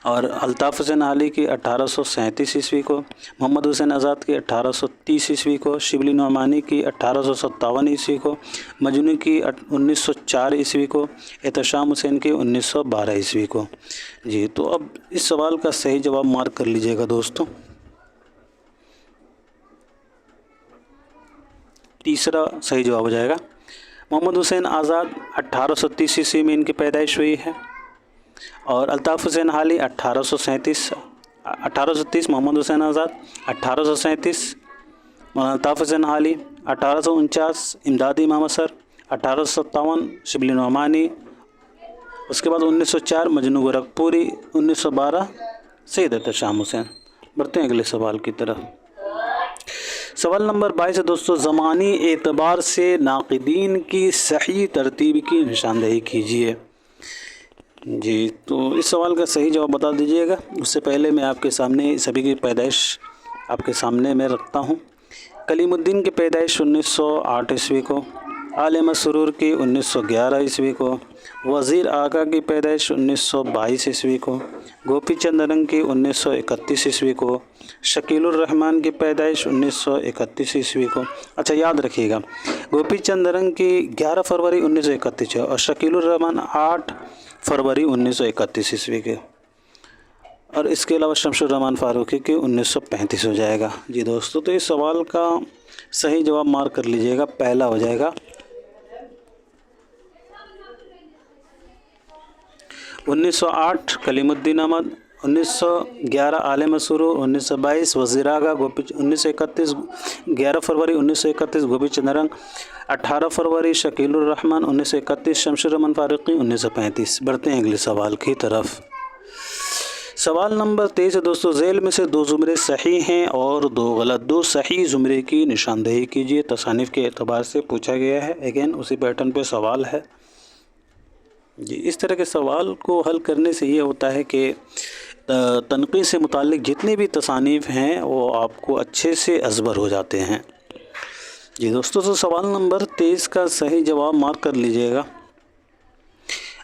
और अल्ताफ़ हुसैन आली की 1837 ईस्वी को, मोहम्मद हुसैन आज़ाद की 1830 ईस्वी को, शिबली नौमानी की 1857 ईस्वी को, मजनू की 1904 ईस्वी को, एहतशाम हुसैन की 1912 ईस्वी को। जी, तो अब इस सवाल का सही जवाब मार्क कर लीजिएगा दोस्तों। तीसरा सही जवाब हो जाएगा। मोहम्मद हुसैन आज़ाद 1830 ईस्वी में इनकी पैदाइश हुई है। और अल्ताफ़ हुसैन हाली 1830, मोहम्मद हुसैन आज़ाद 1837, अल्ताफ़ हुसैन हाली 1849, इमदाद इमाम असर 1857, शिबली नौमानी, उसके बाद 1904 मजनू गोरखपुरी, 1912 सैयद एहतशाम हुसैन। बढ़ते हैं अगले सवाल की तरफ। सवाल नंबर 22 है दोस्तों, ज़मानी एतबार से नाक़िदीन की सही तरतीब की निशानदेही कीजिए। जी, तो इस सवाल का सही जवाब बता दीजिएगा। उससे पहले मैं आपके सामने सभी की पैदाइश आपके सामने मैं रखता हूँ। कलीमुद्दीन की पैदाइश 1908 ईस्वी को, आले मसरूर की 1911 ईस्वी को, वज़ीर आका की पैदाइश 1922 ईस्वी को, गोपी चंद रंग की 1931 ईस्वी को, शकीलुर रहमान की पैदाइश 1931 ईस्वी को। अच्छा याद रखिएगा, गोपी चंद रंग की 11 फरवरी 1931 है और शकीलुर रहमान 8 फरवरी 1931 ईस्वी के। और इसके अलावा शमशुर रहमान फ़ारूक़ी के 1935 हो जाएगा। जी दोस्तों, तो इस सवाल का सही जवाब मार्क कर लीजिएगा, पहला हो जाएगा 1908 कलीमुद्दीन अहमद, 1911 आले मसरूर, 1922 वज़ीर आगा, 1931 11 फरवरी 1931 गोपी चंद रंग, 18 फरवरी शकीलुर रहमान, 1931 शमशुर रहमान फ़ारूक़ी, 1935। बढ़ते हैं अगले सवाल की तरफ। सवाल नंबर 23 है दोस्तों, झेल में से 2 ज़ुमरे सही हैं और 2 गलत। 2 सही ज़ुमरे की निशानदेही कीजिए। तसानीफ़ के एतबार से पूछा गया है। अगेन उसी पैटर्न पे सवाल है। जी, इस तरह के सवाल को हल करने से ये होता है कि तनक़ीद से मुताल्लिक़ जितने भी तसानीफ़ हैं वो आपको अच्छे से अज़बर हो जाते हैं। जी दोस्तों, तो सवाल नंबर 23 का सही जवाब मार्क कर लीजिएगा।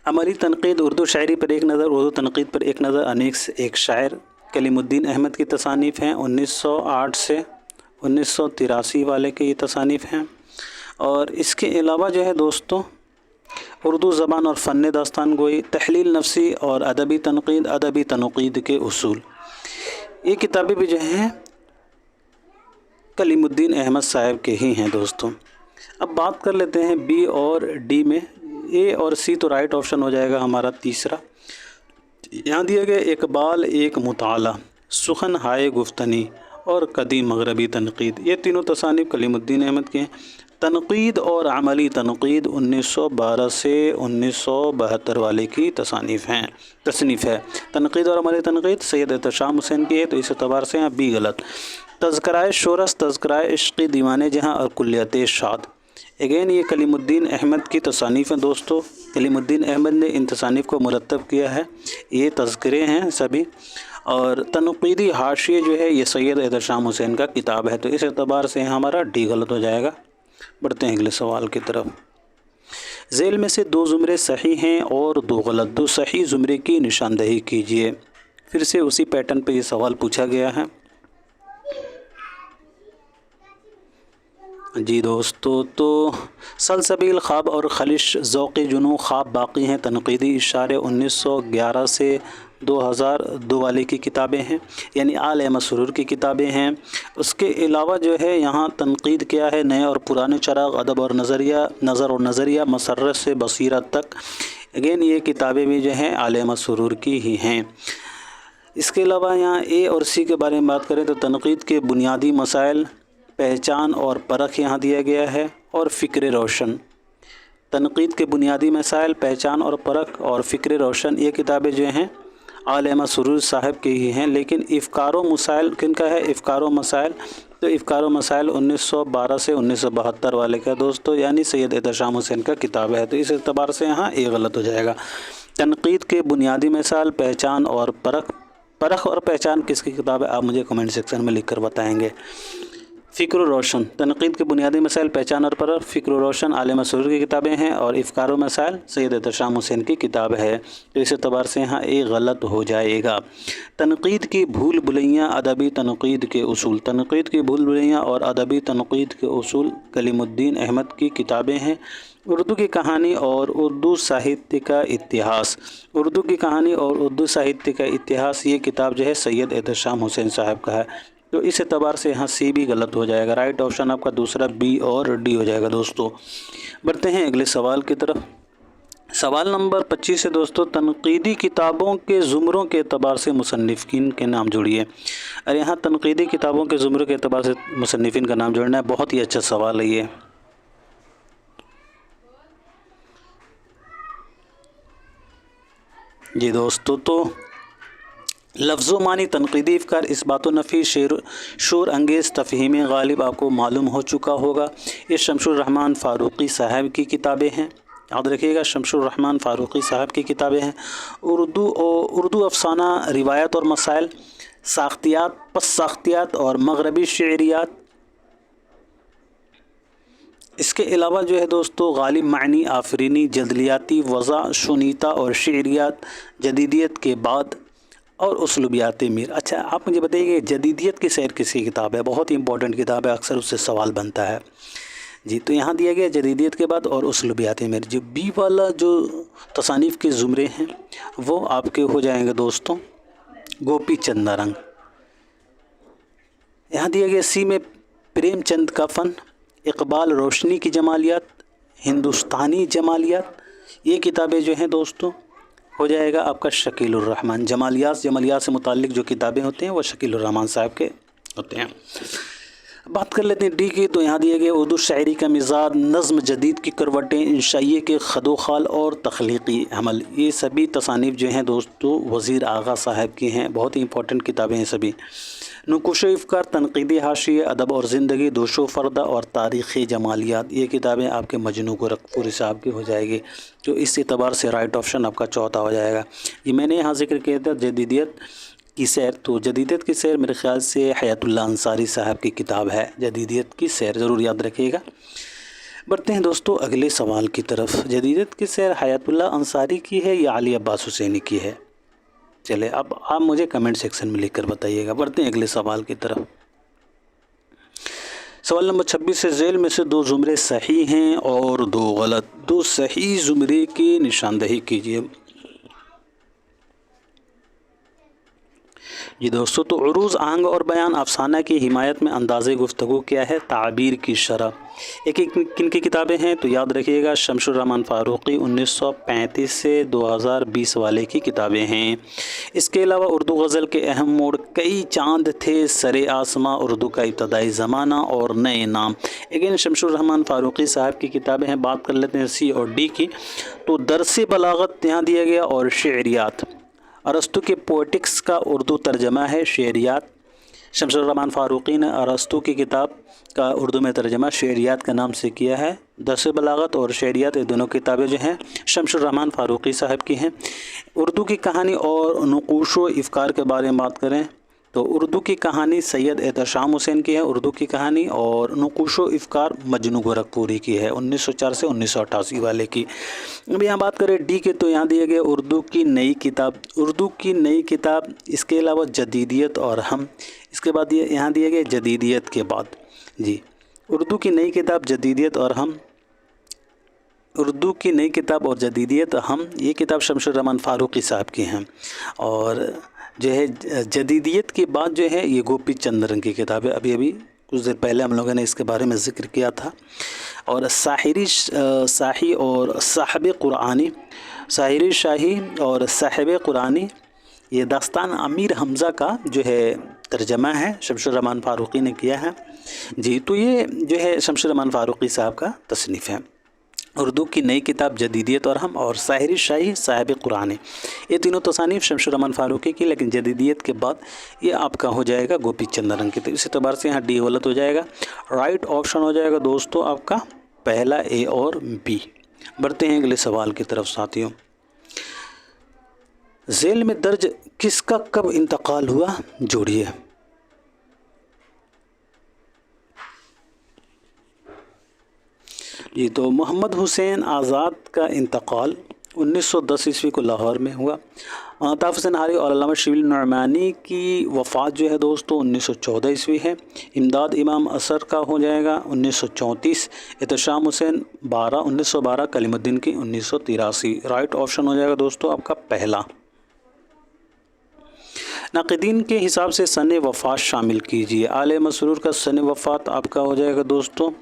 अमली तनक़ीद, उर्दू शायरी पर एक नज़र, उर्दू तनक़ीद पर एक नज़र, अनीस एक शायर, कलीमुद्दीन अहमद की तसानीफ़ हैं। 1908 से 1983 वाले के ये तसानीफ़ हैं। और इसके अलावा जो है दोस्तों, उर्दू ज़बान और फ़न दास्तान गोई, तहलील नफसी और अदबी तनक़ीद के उसूल, ये किताबें भी जो हैं कलीमुद्दीन अहमद साहब के ही हैं दोस्तों। अब बात कर लेते हैं बी और डी में। ए और सी तो राइट ऑप्शन हो जाएगा हमारा तीसरा। यहाँ दिया गया इकबाल एक मुताला, सुखन हाय गुफ्तनी और कदीम मगरबी तनक़ीद, ये तीनों तसानीफ़ कलीमुद्दीन अहमद के हैं। तनक़ीद और अमली तनक़ीद 1912 से 1972 वाले की तसनीफ़ है। तनक़ीद और अमली तनक़ीद सैयद एहतशाम हुसैन की है, तो इस एतबार से यहाँ बी गलत। तज़किराए शोरस, तज़किराए इश्क़ दीवाने जहाँ और कुल्लियत शाद, अगेन ये कलीमुद्दीन अहमद की तसानीफ़ हैं दोस्तों। कलीमुद्दीन अहमद ने इन तसानीफ़ को मुरतब किया है, ये तज़किरे हैं सभी। और तनक़ीदी हाशिए जो है ये सैयद एहतशाम हुसैन का किताब है, तो इस एतबार से हमारा डी गलत हो जाएगा। बढ़ते हैं अगले सवाल की तरफ। झेल में से 2 ज़ुमरे सही हैं और 2 गलत, 2 सही ज़ुमरे की निशानदही कीजिए। फिर से उसी पैटर्न पे ये सवाल पूछा गया है। जी दोस्तों, तो सलसबील ख्वाब और खलिश ज़ौक़ जुनू ख्वाब बाकी हैं, तनक़ीदी इशारे 1911 से 2002 वाले की किताबें हैं, यानी आल मसरूर की किताबें हैं। उसके अलावा जो है यहाँ तनक़ीद क्या है, नए और पुराने चराग़, अदब और नज़रिया, नज़र और नज़रिया, मसर्रत से बसीरत तक, अगेन ये किताबें भी जो हैं आल मसरूर की ही हैं। इसके अलावा यहाँ ए और सी के बारे में बात करें तो तनक़ीद के बुनियादी मसाइल, पहचान और परख यहाँ दिया गया है, और फ़िक्र रोशन। तनक़ीद के बुनियादी मसाइल, पहचान और परख और फ़िक्र रोशन, ये किताबें जो हैं आल मसरूर साहब की ही हैं। लेकिन इफ़कार व मसाइल किनका है, इफ़कार व मसाइल, तो इफ़कार व मसाइल 1912 से 1972 वाले का दोस्तों, यानी सैयद एहतशाम हुसैन का किताब है, तो इस एतबार से यहाँ ए गलत हो जाएगा। तनक़ीद के बुनियादी मसाइल, पहचान और परख और पहचान किसकी किताब है, आप मुझे कमेंट सेक्शन में लिख कर बताएँगे। फ़िक्र रोशन, तनक़ीद के बुनियादी मसाइल, पहचान और परख, फ़िक्र रोशन आल मसरूर की किताबें हैं, और इफ़कार व मसाइल सैयद एहतशाम हुसैन की किताब है, तो इस एतबार से यहाँ ए गलत हो जाएगा। तनक़ीद की भूल भुलैयाँ, अदबी तनक़ीद के उसूल, तनक़ीद की भूल भुलैयाँ और अदबी तनक़ीद के उसूल कलीमुद्दीन अहमद की किताबें हैं। उर्दू की कहानी और उर्दू साहित्य का इतिहास, उर्दू की कहानी और उर्दू साहित्य का इतिहास, ये किताब जो है सैयद एहतशाम हुसैन साहब का है, तो इस एतबार से यहाँ सी भी गलत हो जाएगा। राइट ऑप्शन आपका दूसरा बी और डी हो जाएगा दोस्तों। बढ़ते हैं अगले सवाल की तरफ। सवाल नंबर 25 है दोस्तों, तनक़ीदी किताबों के ज़ुमरों के एतबार से मुसन्निफ़ीन के नाम जोड़िए। और यहाँ तनक़ीदी किताबों के ज़ुमरों के एतबार से मुसन्निफ़ीन का नाम जोड़ना है, बहुत ही अच्छा सवाल है ये। जी दोस्तों, तो लफ्ज़ो मानी तनक़ीदी इफ़कार इस बातो नफ़ी शोर अंगेज़ तफ़हीम गालिब आपको मालूम हो चुका होगा। ये शमशुर रहमान फ़ारूक़ी साहब की किताबें हैं, याद रखिएगा, शमशुर रहमान फ़ारूक़ी साहब की किताबें हैं। उर्दू अफ़साना, रिवायत और मसाइल, साख्तियात, पस साख्तियात और मग़रबी शेरियात। इसके अलावा जो है दोस्तों गालिब मानी, आफरीनी, जदलियाती, वज़ा, शुनीता और शेरियात, जदीदियत के बाद और उसलूबियात मीर। अच्छा, आप मुझे बताइए जदीदियत की सैर किसकी किताब है, बहुत ही इंपॉर्टेंट किताब है, अक्सर उससे सवाल बनता है। जी, तो यहाँ दिया गया जदीदियत के बाद और उसलूबियात मीर। जो बी वाला जो तसानीफ़ के ज़ुमरे हैं वो आपके हो जाएंगे दोस्तों गोपी चंद नारंग। यहाँ दिया गया सी में प्रेमचंद का फ़न, इकबाल रोशनी की जमालियात, हिंदुस्तानी जमालियात, ये किताबें जो हैं दोस्तों हो जाएगा आपका शकीलुर रहमान। जमालियात से मुताल्लिक़ जो किताबें होते हैं वो शकीलुर रहमान साहब के होते हैं। बात कर लेते हैं डी की, तो यहाँ दिए गए उर्दू शायरी का मिजाज, नज़्म जदीद की करवटें, इंशाइये के खदोखाल और तख्लीक़ी अमल, ये सभी तसानीफ़ जो हैं दोस्तों वज़ीर आगा साहब की हैं, बहुत ही इंपॉर्टेंट किताबें हैं सभी। नुकुश इफ़कार, तनक़ीदी हाशिए, अदब और ज़िंदगी, दोशो फ़र्दा और तारीख़ी जमालियात, ये किताबें आपके मजनू गोरखपुरी साहब की हो जाएगी, तो इस एतबार से राइट ऑप्शन आपका चौथा हो जाएगा। ये मैंने यहाँ जिक्र किया था जदीदियत की सैर, तो जदीदियत की सैर मेरे ख़्याल से हयातुल्लाह अंसारी साहब की किताब है, जदीदियत की सैर, ज़रूर याद रखिएगा। बढ़ते हैं दोस्तों अगले सवाल की तरफ। जदीदियत की सैर हयातुल्लाह अंसारी की है या अली अब्बास हुसैनी की है? चले अब आप मुझे कमेंट सेक्शन में लिखकर बताइएगा। बढ़ते हैं अगले सवाल की तरफ। सवाल नंबर 26 से झेल में से 2 ज़ुमरे सही हैं और 2 गलत, 2 सही ज़ुमरे की निशानदही कीजिए। जी दोस्तों, तो उरूज़ आहंग और बयान अफसाना की हिमायत में अंदाज़े गुफ्तगू क्या है? ताबीर की शरह। एक एक किन की किताबें हैं? तो याद रखिएगा, शमशुर रहमान फ़ारूक़ी 1935 से 2020 वाले की किताबें हैं। इसके अलावा उर्दू गज़ल के अहम मोड़, कई चांद थे सरे आसमां, उर्दू का इब्तदाई ज़माना और नए नाम। अगेन शमशुर रहमान फ़ारूक़ी साहब की किताबें हैं। बात कर लेते हैं सी और डी की। तो दरस बलागत यहाँ दिया गया और शेरियात। अरस्तु के पोएटिक्स का उर्दू तर्जमा है शेरियात। शमशुर रहमान फ़ारूक़ी ने अरस्तु की किताब का उर्दू में तर्जमा शेरियात के नाम से किया है। दरस बलागत और शेरियात, ये दोनों किताबें जो हैं शमशुर रहमान फ़ारूक़ी साहब की हैं। उर्दू की कहानी और नक़ूश व इफ़कार के बारे में बात करें तो उर्दू की कहानी सैयद एहतशाम हुसैन की है, उर्दू की कहानी, और नक़ूश व इफ़कार मजनू गोरखपुरी की है, 1904 से 1988 वाले की। अब यहाँ बात करें डी के, तो यहाँ दिए गए उर्दू की नई किताब। उर्दू की नई किताब, इसके अलावा जदीदियत और हम, इसके बाद ये यहाँ दिए गए जदीदियत के बाद जी, उर्दू की नई किताब जदीदियत और हम, उर्दू की नई किताब और जदीदियत हम, ये किताब शमशुर रहमान फ़ारूक़ी साहब की हैं। और जो है जदीदियत के बाद जो है ये गोपी चंद्रन की किताब है। अभी कुछ देर पहले हम लोगों ने इसके बारे में ज़िक्र किया था। और शाही और साहिब क़ुरानी, साहिरी शाही और साहिब क़ुरानी, ये दास्तान अमीर हमज़ा का जो है तर्जमा है, शमशुर रहमान फ़ारूक़ी ने किया है जी। तो ये जो है शमशुर रहमान फ़ारूक़ी साहब का तसनीफ़ है। उर्दू की नई किताब जदीदियत और हम, और साहिरी शाही साहिब क़ुरानी, ये तीनों तसानीफ़ शमशुर रहमान फ़ारूक़ी की। लेकिन जदीदियत के बाद ये आपका हो जाएगा गोपी चंद्रन की। तो इस एतबार से यहाँ डी गलत हो जाएगा। राइट ऑप्शन हो जाएगा दोस्तों आपका पहला ए और बी। बढ़ते हैं अगले सवाल की तरफ साथियों। झेल में दर्ज किसका कब इंतकाल हुआ? जोड़िए। जी, तो मोहम्मद हुसैन आज़ाद का इंतकाल 1910 ईस्वी को लाहौर में हुआ। अताफ़ हुसैन हारी और अल्लामा शबील नुअमानी की वफ़ात जो है दोस्तों 1914 ईस्वी है। इमदाद इमाम असर का हो जाएगा 1934। एहतशाम हुसैन 1912, कलीमुद्दीन की 1983। राइट ऑप्शन हो जाएगा दोस्तों आपका पहला। नाक़दीन के हिसाब से सन वफ़ात शामिल कीजिए। आले मसरूर का सन वफ़ात आपका हो जाएगा दोस्तों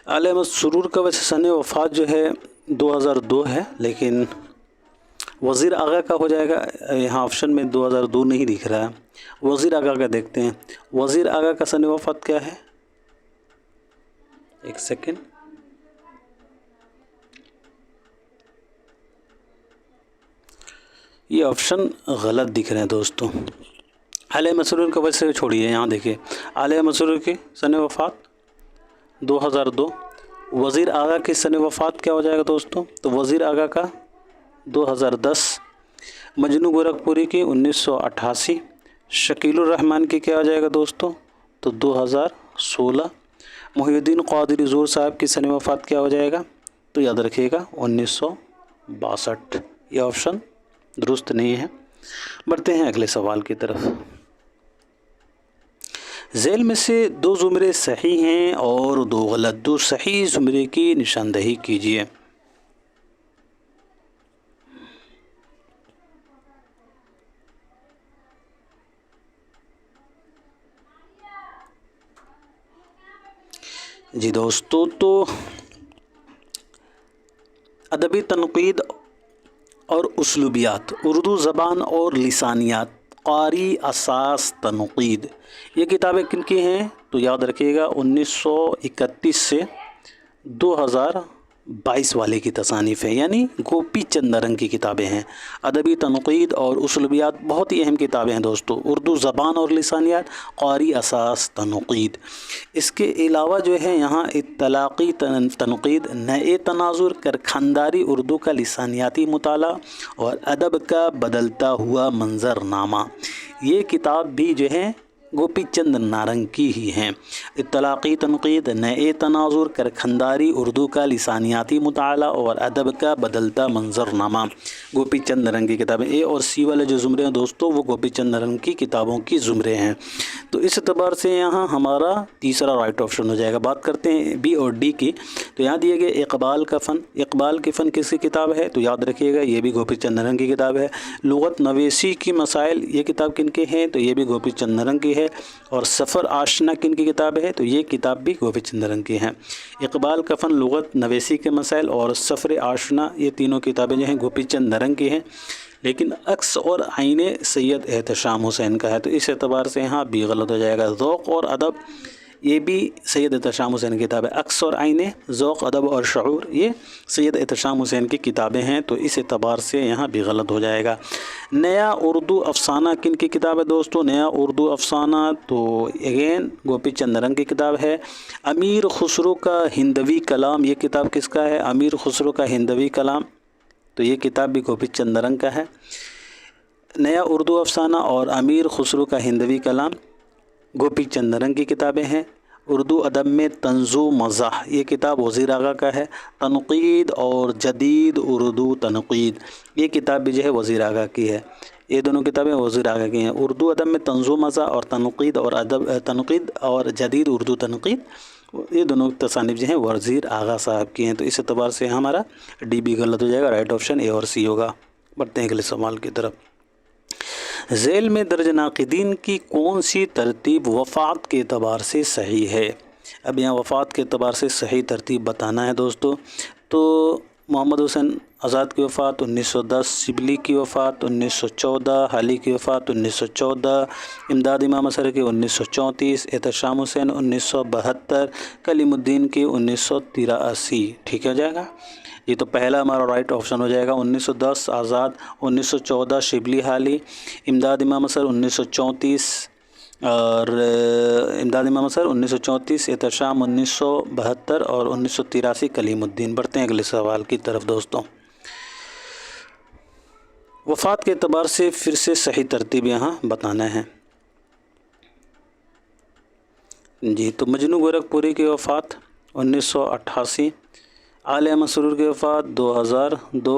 आले मसरूर का वैसे सन वफ़ात जो है 2002 है, लेकिन वज़ीर आगा का हो जाएगा, यहाँ ऑप्शन में 2002 नहीं दिख रहा है। वज़ीर आगा का देखते हैं। वज़ीर आगा का सन वफ़ात क्या है? एक सेकेंड, ये ऑप्शन गलत दिख रहे हैं दोस्तों। आले मसरूर का वैसे छोड़िए, यहाँ देखिए आले मसरूर की सन वफ़ात 2002। वज़ीर आगा की सन वफ़ात क्या हो जाएगा दोस्तों? तो वज़ीर आगा का 2010। मजनू गोरखपुरी की 1988। शकीलुर रहमान की क्या हो जाएगा दोस्तों? तो 2016। मुहिउद्दीन क़ादरी ज़ोर साहब की सन वफ़ात क्या हो जाएगा? तो याद रखिएगा 1962। ये ऑप्शन दुरुस्त नहीं है। बढ़ते हैं अगले सवाल की तरफ। झेल में से दो ज़ुमरे सही हैं और दो गलत। दो सही ज़ुमरे की निशानदही कीजिए। जी दोस्तों, तो अदबी तनक़ीद और उसलूबियात, उर्दू ज़बान और लिसानियात, क़ारी असास तनक़ीद, ये किताबें किन की हैं? तो याद रखिएगा 1931 से 2022 वाले की तसानीफ़ है, यानी गोपी चंद्रन की किताबें हैं। अदबी तनक़ीद और उसलूबियात बहुत ही अहम किताबें हैं दोस्तों। उर्दू ज़बान और लिसानियात, क़ारी असास तनक़ीद। इसके अलावा जो है यहाँ इत्तलाक़ी तनक़ीद, नए तनाज़ुर, करखंदारी उर्दू का लिसानियाती मुताला और अदब का बदलता हुआ मंज़रनामा, ये किताब भी जो है गोपी चंद नारंगी ही हैं। इत्तलाक़ी तनक़ीद, नए तनाज़ुर, करखंदारी, उर्दू का लिसानियाती मुताला और अदब का बदलता मंजरनामा। गोपी चंद नारंगी किताबें। ए और सी वाले जो ज़ुमरे हैं दोस्तों वो गोपी चंद नारंगी की किताबों की ज़ुमरे हैं। तो इस एतबार से यहाँ हमारा तीसरा राइट ऑप्शन हो जाएगा। बात करते हैं बी और डी की। तो यहाँ दिए गए इक़बाल का फ़न, इक़बाल की फ़न किसकी किताब है? तो याद रखिएगा ये भी गोपी चंद नारंगी की किताब है। लुग़त नवेसी की मसाइल, ये किताब किनके हैं? तो ये भी गोपी चंद नारंगी है। और सफ़र आशना किनकी किताब है? तो ये किताब भी गोपी चंद नारंगी है। इक़बाल का फ़न, लुग़त नवेसी के मसाइल और सफ़र आशना, ये तीनों किताबें जो हैं गोपी चंद नारंगी हैं। लेकिन अक्स और आईने सैयद एहतशाम हुसैन का है। तो इस एतबार से यहाँ भी गलत हो जाएगा। ज़ौक़ और अदब, ये भी सैयद एहतशाम हुसैन की किताब है। अक्स और आईने, ज़ौक़, अदब और शऊर, ये सैयद एहतशाम हुसैन की किताबें हैं। तो इस एतबार से यहाँ भी गलत हो जाएगा। नया उर्दू अफ़साना किन की किताब है दोस्तों? नया उर्दू अफ़साना तो अगेन गोपी चंद नारंगी की किताब है। अमीर खुसरो का हिंदवी कलाम, ये किताब किसका है? अमीर खुसरो का हिंदवी कलाम, तो ये किताब भी गोपी चंद नारंगी का है। नया उर्दू अफ़साना और अमीर खुसरो का हिंदवी कलाम गोपी चंद नारंगी की किताबें हैं। उर्दू अदब में तंज़ो मज़ाह, ये किताब वज़ीर आगा का है। तनक़ीद और जदीद उर्दू तनक़ीद, ये किताब भी जो है वज़ीर आगा की है। ये दोनों किताबें वज़ीर आगा की हैं। उर्दू अदब में तंज़ो मज़ाह और तनक़ीद और जदीद उर्दू तनक़ीद, ये दोनों तसानीफ़ जो हैं वज़ीर आगा साहब की हैं। तो इस एतबार से हमारा डी भी गलत हो जाएगा। राइट ऑप्शन ए और सी होगा। बढ़ते हैं अगले सवाल की तरफ। ज़ैल में दर्ज नाक़िदीन की कौन सी तरतीब वफ़ात के एतबार से सही है? अब यहाँ वफ़ात के एतबार से सही तरतीब बताना है दोस्तों। तो मोहम्मद हुसैन आज़ाद की वफ़ात 1910, शिबली की वफ़ात 1914, हाली की वफ़ात 1914, इमदाद इमाम असर की 1934, एहतशाम हुसैन 1972, कलीमुद्दीन की 1983। ठीक हो जाएगा। ये तो पहला हमारा राइट ऑप्शन हो जाएगा। 1910 आज़ाद, 1914 शिबली हाली, इमदाद इमाम असर 1934 और इमदाद इमाम असर 1934, एहतशाम 1972 और 1983 कलीमुद्दीन। बढ़ते हैं अगले सवाल की तरफ दोस्तों। वफ़ात के एतबार से फिर से सही तरतीब यहाँ बताना है जी। तो मजनू गोरखपुरी की वफ़ात 1988, आले मसरूर की वफ़ात 2002,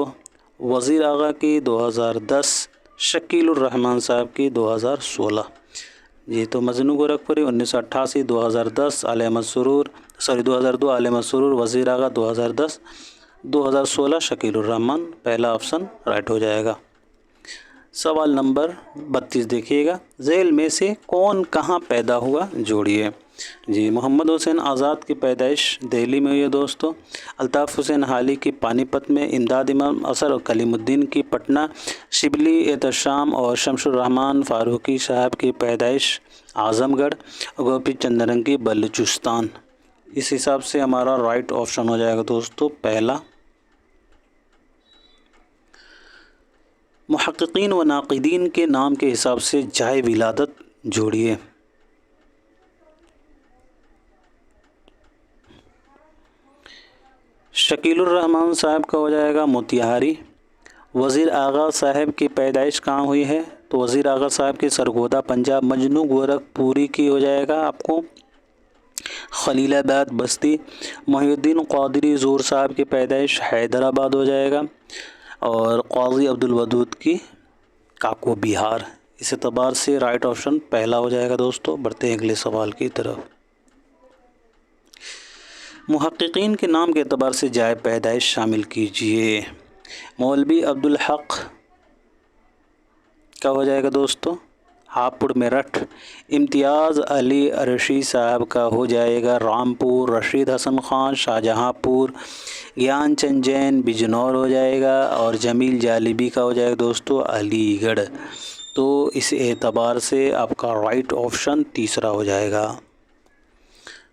वज़ीर आगा की 2010, शकीलुर रहमान साहब की 2016 जी। तो मजनू गोरखपुरी 1988, 2010 आले मसरूर 2002 आले मसरूर, वज़ीर आगा 2010, 2016 शकीलुर रहमान। पहला ऑप्शन राइट हो जाएगा। सवाल नंबर 32 देखिएगा। ज़ैल में से कौन कहाँ पैदा हुआ? जोड़िए जी। मोहम्मद हुसैन आज़ाद की पैदाइश दिल्ली में हुई है दोस्तों। अल्ताफ़ हुसैन हाली की पानीपत में, इमदाद इमाम असर और कलीमुद्दीन की पटना, शिबली एहतशाम और शमशुर रहमान फ़ारूक़ी साहब की पैदाइश आज़मगढ़, गोपी चंद नारंगी बलूचिस्तान। इस हिसाब से हमारा राइट ऑप्शन हो जाएगा दोस्तों पहला। मुहक्किकीन व नाक़िदीन के नाम के हिसाब से जाए विलादत जोड़िए। शकीलुर रहमान साहब का हो जाएगा मोतिहारी। वज़ीर आगा साहब की पैदाइश कहाँ हुई है? तो वज़ीर आगा साहब की सरगोदा पंजाब। मजनू गोरखपुरी की हो जाएगा आपको खलीलाबाद बस्ती। मोहिउद्दीन क़ादरी ज़ूर साहब की पैदाइश हैदराबाद हो जाएगा। और क़ाज़ी अब्दुल वदूद की काको बिहार। इस एतबार से राइट ऑप्शन पहला हो जाएगा दोस्तों। बढ़ते हैं अगले सवाल की तरफ। मुहक्किकीन के नाम के एतबार से जाए पैदाइश शामिल कीजिए। मौलवी अब्दुल हक़ का हो जाएगा दोस्तों हापुड़ मेरठ। इम्तियाज़ अली अरशी साहब का हो जाएगा रामपुर। रशीद हसन ख़ान शाहजहाँपुर। ज्ञान चंद जैन बिजनौर हो जाएगा। और जमील जालिबी का हो जाएगा दोस्तों अलीगढ़। तो इस एतबार से आपका राइट ऑप्शन तीसरा हो जाएगा।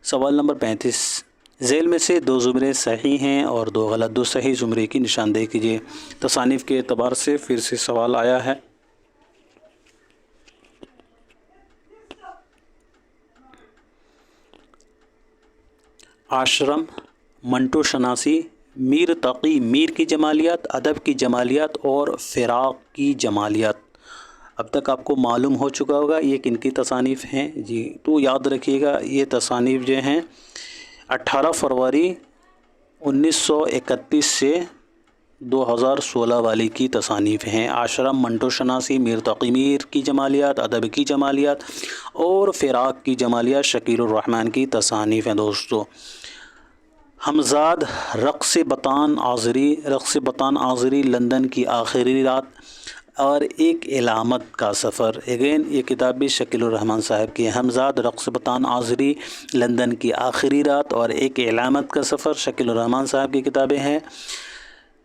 सवाल नंबर 35। ज़ैल में से दो ज़ुमरे सही हैं और दो गलत। दो सही ज़ुमरे की निशानदेही कीजिए। तसानीफ़ के एतबार से फिर से सवाल आया है। आश्रम, मंटो शनासी, मीर तक़ी मीर की जमालियात, अदब की जमालियात और फ़िराक़ की जमालियात। اب تک آپ کو معلوم ہو چکا ہوگا یہ کن کی تصانیف ہیں جی. تو یاد رکھیے گا یہ تصانیف جو ہیں 18 فروری 1931 سے 2016 والی کی تصانیف ہیں. آشرم، منٹو شناسی، میر تقی میر کی جمالیات، ادب کی جمالیات اور فراق کی جمالیات شکیل الرحمن کی تصانیف ہیں دوستو. حمزاد، رقص بطان آذری، لندن کی آخری رات اور ایک علامت کا سفر. اگین یہ کتاب بھی شکیل الرحمن صاحب کی ہے. حمزاد، رقص بطان آذری، لندن کی آخری رات اور ایک علامت کا سفر شکیل الرحمن صاحب کی کتابیں ہیں.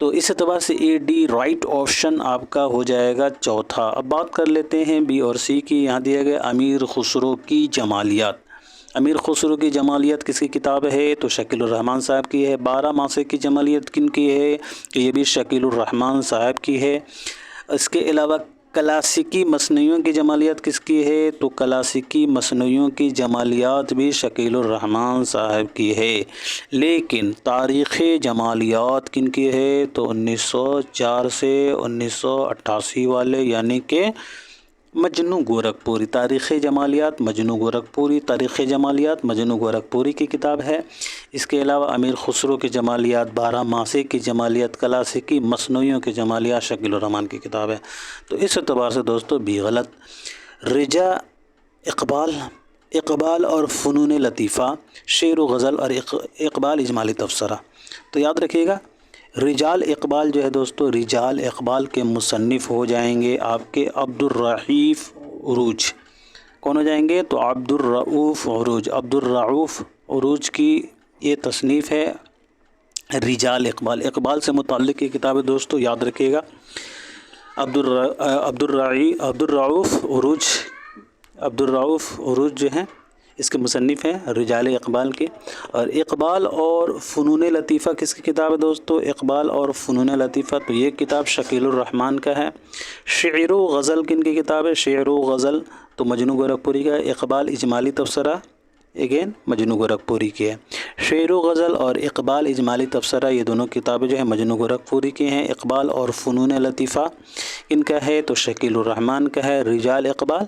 تو اس اعتبار سے اے ڈی رائٹ آپشن آپ کا ہو جائے گا چوتھا. اب بات کر لیتے ہیں بی اور سی کی. یہاں دیا گیا امیر خسرو کی جمالیات. امیر خسرو کی جمالیات کس کی کتاب ہے؟ تو شکیل الرحمن صاحب کی ہے. 12 ماسے کی جمالیات کن کی ہے؟ کہ یہ بھی شکیل الرحمن صاحب کی ہے. اس کے علاوہ کلاسیکی مصنوعیوں کی جمالیات کس کی ہے؟ تو کلاسیکی مصنوعیوں کی جمالیات بھی شکیل الرحمن صاحب کی ہے. لیکن تاریخ جمالیات کن کی ہے؟ تو 1904 سے 1988 والے یعنی کہ مجنو گورکھپوری. تاریخ جمالیات مجنو گورکھپوری، تاریخ جمالیات مجنو گورکھپوری کی کتاب ہے. اس کے علاوہ امیر خسرو کی جمالیات، 12 ماسے کی جمالیات، کلاسیکی مصنوعیوں کی جمالیات شکیل الرحمن کی کتاب ہے. تو اس اعتبار سے دوستو بھی غلط. رجا، اقبال اور فنون لطیفہ، شعر و غزل اور اقبال اجمالی تبصرہ. تو یاد رکھیے گا رجال اقبال جو ہے دوستو، رجال اقبال کے مصنف ہو جائیں گے آپ کے عبدالرؤف عروج. کون ہو جائیں گے؟ تو عبدالرؤف عروج کی یہ تصنیف ہے رجال اقبال. اقبال سے متعلق یہ کتاب ہے دوستو، یاد رکھیے گا. عبدالرؤف عروج جو ہیں اس کے مصنف ہیں رجال اقبال کے. اور اقبال اور فنون لطیفہ کس کی کتاب ہے دوستو؟ اقبال اور فنون لطیفہ تو یہ کتاب شکیل الرحمن کا ہے. شعر و غزل کن کی کتاب ہے؟ شعر و غزل تو مجنو گورکھپوری کا ہے. اقبال اجمالی تبصرہ اگین مجنو گورکھپوری کی ہے. شعر و غزل اور اقبال اجمالی تبصرہ یہ دونوں کتابیں جو ہیں مجنو گورکھپوری کی ہیں. اقبال اور فنون لطیفہ ان کا ہے تو شکیل الرحمن کا ہے. رجال اقبال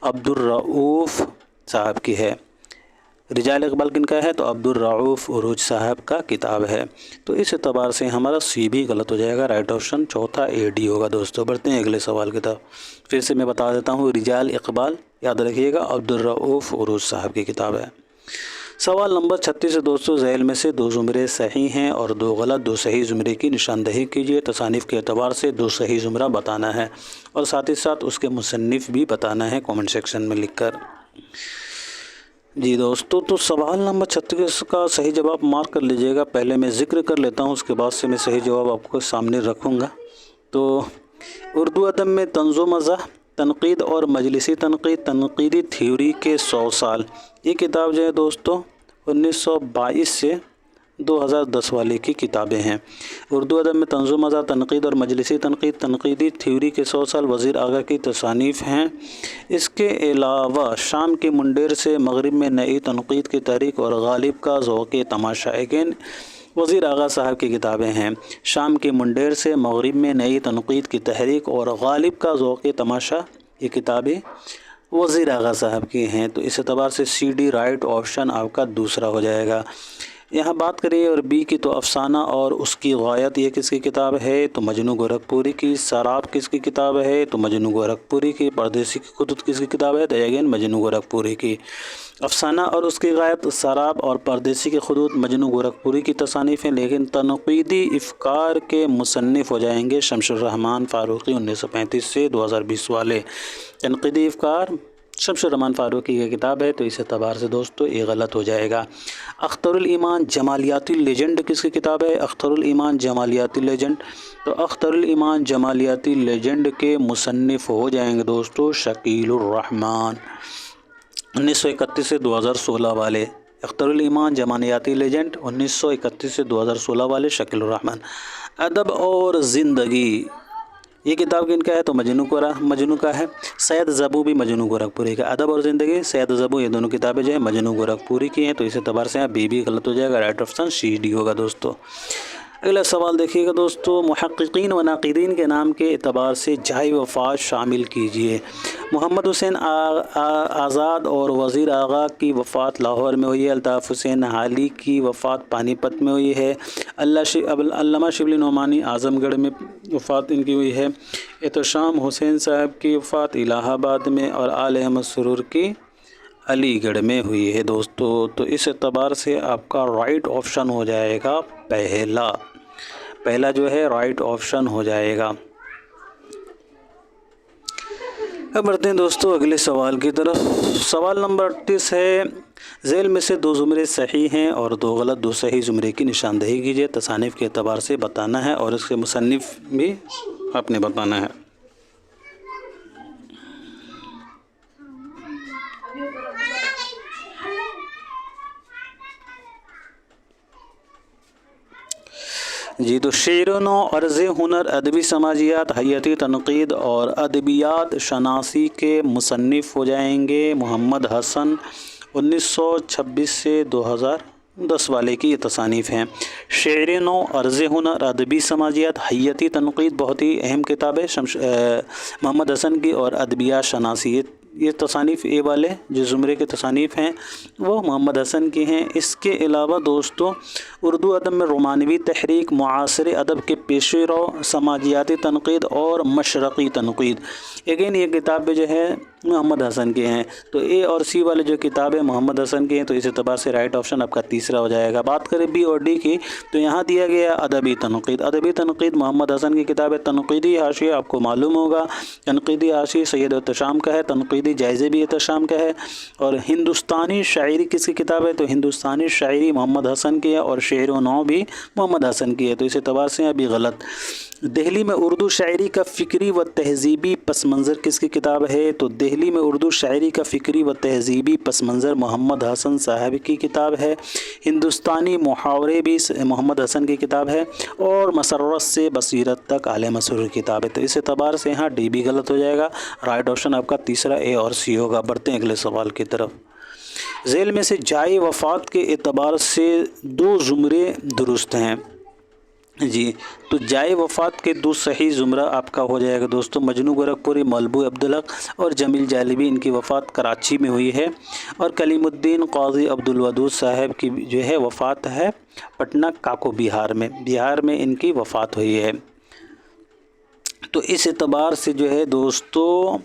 عبدالرؤف صاحب کی ہے. رجال اقبال کن کا ہے؟ تو عبدالرؤف عروج صاحب کا کتاب ہے. تو اس اعتبار سے ہمارا سی بھی غلط ہو جائے گا. رائٹ آپشن چوتھا اے ڈی ہوگا دوستو. بڑھتے ہیں اگلے سوال کی طرف. پھر سے میں بتا دیتا ہوں رجال اقبال یاد رکھیے گا عبدالرؤف عروج صاحب کی کتاب ہے. سوال نمبر 36 سے دوستو ذیل میں سے 2 زمرے صحیح ہیں اور 2 غلط. 2 صحیح زمرے کی نشاندہی کیجیے. تصانیف کے اعتبار سے 2 صحیح زمرہ بتانا ہے اور ساتھ ہی ساتھ اس کے مصنف بھی بتانا ہے کامنٹ سیکشن میں لکھ کر. جی دوستو تو سوال نمبر 36 کا صحیح جواب مارک کر لیجئے گا. پہلے میں ذکر کر لیتا ہوں، اس کے بعد سے میں صحیح جواب آپ کو سامنے رکھوں گا. تو اردو ادب میں طنز و مزاح، تنقید اور مجلسی تنقید، تنقیدی تھیوری کے 100 سال، یہ کتاب جو ہے دوستو 1922 سے 2010 والے کی کتابیں ہیں. اردو ادب میں طنز و مزاح، تنقید اور مجلسی تنقید، تنقیدی تھیوری کے 100 سال وزیر آغا کی تصانیف ہیں. اس کے علاوہ شام کی منڈیر سے مغرب میں نئی تنقید کی تحریک اور غالب کا ذوق تماشا اگین وزیر آغا صاحب کی کتابیں ہیں. شام کی منڈیر سے مغرب میں نئی تنقید کی تحریک اور غالب کا ذوق تماشا یہ کتابیں وزیر آغا صاحب کی ہیں. تو اس اعتبار سے سی ڈی رائٹ آپشن آپ کا دوسرا ہو جائے گا. یہاں بات کریے اور بی کی تو افسانہ اور اس کی غایت یہ کس کی کتاب ہے؟ تو مجنو گورکھپوری کی. سراب کس کی کتاب ہے؟ تو مجنو گورکھپوری کی. پردیسی کی خطوط کس کی کتاب ہے؟ تو اگین مجنو گورکھپوری کی. افسانہ اور اس کی غایت، سراب اور پردیسی کی خطوط مجنو گورکھپوری کی تصانیف ہیں. لیکن تنقیدی افکار کے مصنف ہو جائیں گے شمس الرحمن فاروقی 1935 سے 2020 والے. تنقیدی افکار شمس الرحمن فاروقی کی کتاب ہے. تو اس اعتبار سے دوستو یہ غلط ہو جائے گا. اختر الایمان جمالیاتی لیجنڈ کس کی کتاب ہے؟ اختر الایمان جمالیاتی لیجنڈ تو اختر الایمان جمالیاتی لیجنڈ کے مصنف ہو جائیں گے دوستو شکیل الرحمن 1931 سے 2016 والے. اختر الایمان جمالیاتی لیجنڈ 1931 سے 2016 والے شکیل الرحمن. ادب اور زندگی یہ کتاب کن کا ہے؟ تو مجنو کا ہے. سید زبو بھی مجنو گورکھپوری کا. ادب اور زندگی سید زبو یہ دونوں کتابیں جو ہیں مجنو گورکھپوری کی ہیں. تو اس اعتبار سے بی بھی غلط ہو جائے گا. رائٹ آپشن سی ڈی ہوگا دوستو. اگلا سوال دیکھیے گا دوستو، محققین و ناقدین کے نام کے اعتبار سے جائے وفات شامل کیجیے۔ محمد حسین آزاد اور وزیر آغا کی وفات لاہور میں ہوئی ہے۔ الطاف حسین حالی کی وفات پانی پت میں ہوئی ہے۔ علامہ شبلی نعمانی اعظم گڑھ میں وفات ان کی ہوئی ہے۔ احتشام حسین صاحب کی وفات الہ آباد میں، اور آل احمد سرور کی علی گڑھ میں ہوئی ہے دوستو۔ تو اس اعتبار سے آپ کا رائٹ آپشن ہو جائے گا پہلا جو ہے رائٹ آپشن ہو جائے گا۔ اب بڑھتے ہیں دوستو اگلے سوال کی طرف۔ سوال نمبر 38 ہے، ذیل میں سے 2 زمرے صحیح ہیں اور 2 غلط، 2 صحیح زمرے کی نشاندہی کیجیے۔ تصانیف کے اعتبار سے بتانا ہے اور اس کے مصنف بھی آپ نے بتانا ہے۔ جی تو شعر و نو، عرض ہنر، ادبی سماجیات، حیاتی تنقید اور ادبیات شناسی کے مصنف ہو جائیں گے محمد حسن۔ 1926 سے 2010 والے کی یہ تصانیف ہیں۔ شعر نو، عرض ہنر، ادبی سماجیات، حیاتی تنقید بہت ہی اہم کتاب ہے محمد حسن کی، اور ادبیات شناسی یہ تصانیف اے والے جو زمرے کے تصانیف ہیں وہ محمد حسن کی ہیں۔ اس کے علاوہ دوستو اردو ادب میں رومانوی تحریک، معاصر ادب کے پیش رو، سماجیاتی تنقید اور مشرقی تنقید، اگین یہ کتابیں جو ہے محمد حسن کے ہیں۔ تو اے اور سی والے جو کتابیں محمد حسن کے ہیں، تو اس اعتبار سے رائٹ آپشن آپ کا تیسرا ہو جائے گا۔ بات کریں بی اور ڈی کی، تو یہاں دیا گیا ادبی تنقید۔ ادبی تنقید محمد حسن کی کتاب ہے۔ تنقیدی حاشیہ آپ کو معلوم ہوگا، تنقیدی حاشیہ سید احتشام کا ہے، تنقیدی جائزے بھی احتشام کا ہے۔ اور ہندوستانی شاعری کس کی کتاب ہے؟ تو ہندوستانی شاعری محمد حسن کی ہے، اور شعر و نو بھی محمد حسن کی ہے، تو اس اعتبار سے ابھی غلط۔ دہلی میں اردو شاعری کا فکری و تہذیبی پس منظر کس کی کتاب ہے؟ تو دہلی میں اردو شاعری کا فکری و تہذیبی پس منظر محمد حسن صاحب کی کتاب ہے۔ ہندوستانی محاورے بھی محمد حسن کی کتاب ہے، اور مسرت سے بصیرت تک آل مسرور کی کتاب ہے۔ تو اس اعتبار سے یہاں ڈی بھی غلط ہو جائے گا، رائٹ آپشن آپ کا تیسرا اے اور سی ہوگا۔ بڑھتے ہیں اگلے سوال کی طرف۔ ذیل میں سے جائے وفات کے اعتبار سے 2 زمرے درست ہیں۔ جی تو جائے وفات کے 2 صحیح زمرہ آپ کا ہو جائے گا دوستو، مجنو گورکھپوری، مولوی عبدالحق اور جمیل جالبی، ان کی وفات کراچی میں ہوئی ہے۔ اور کلیم الدین قاضی عبدالودود صاحب کی جو ہے وفات ہے پٹنہ کاکو بہار میں ان کی وفات ہوئی ہے۔ تو اس اعتبار سے جو ہے دوستو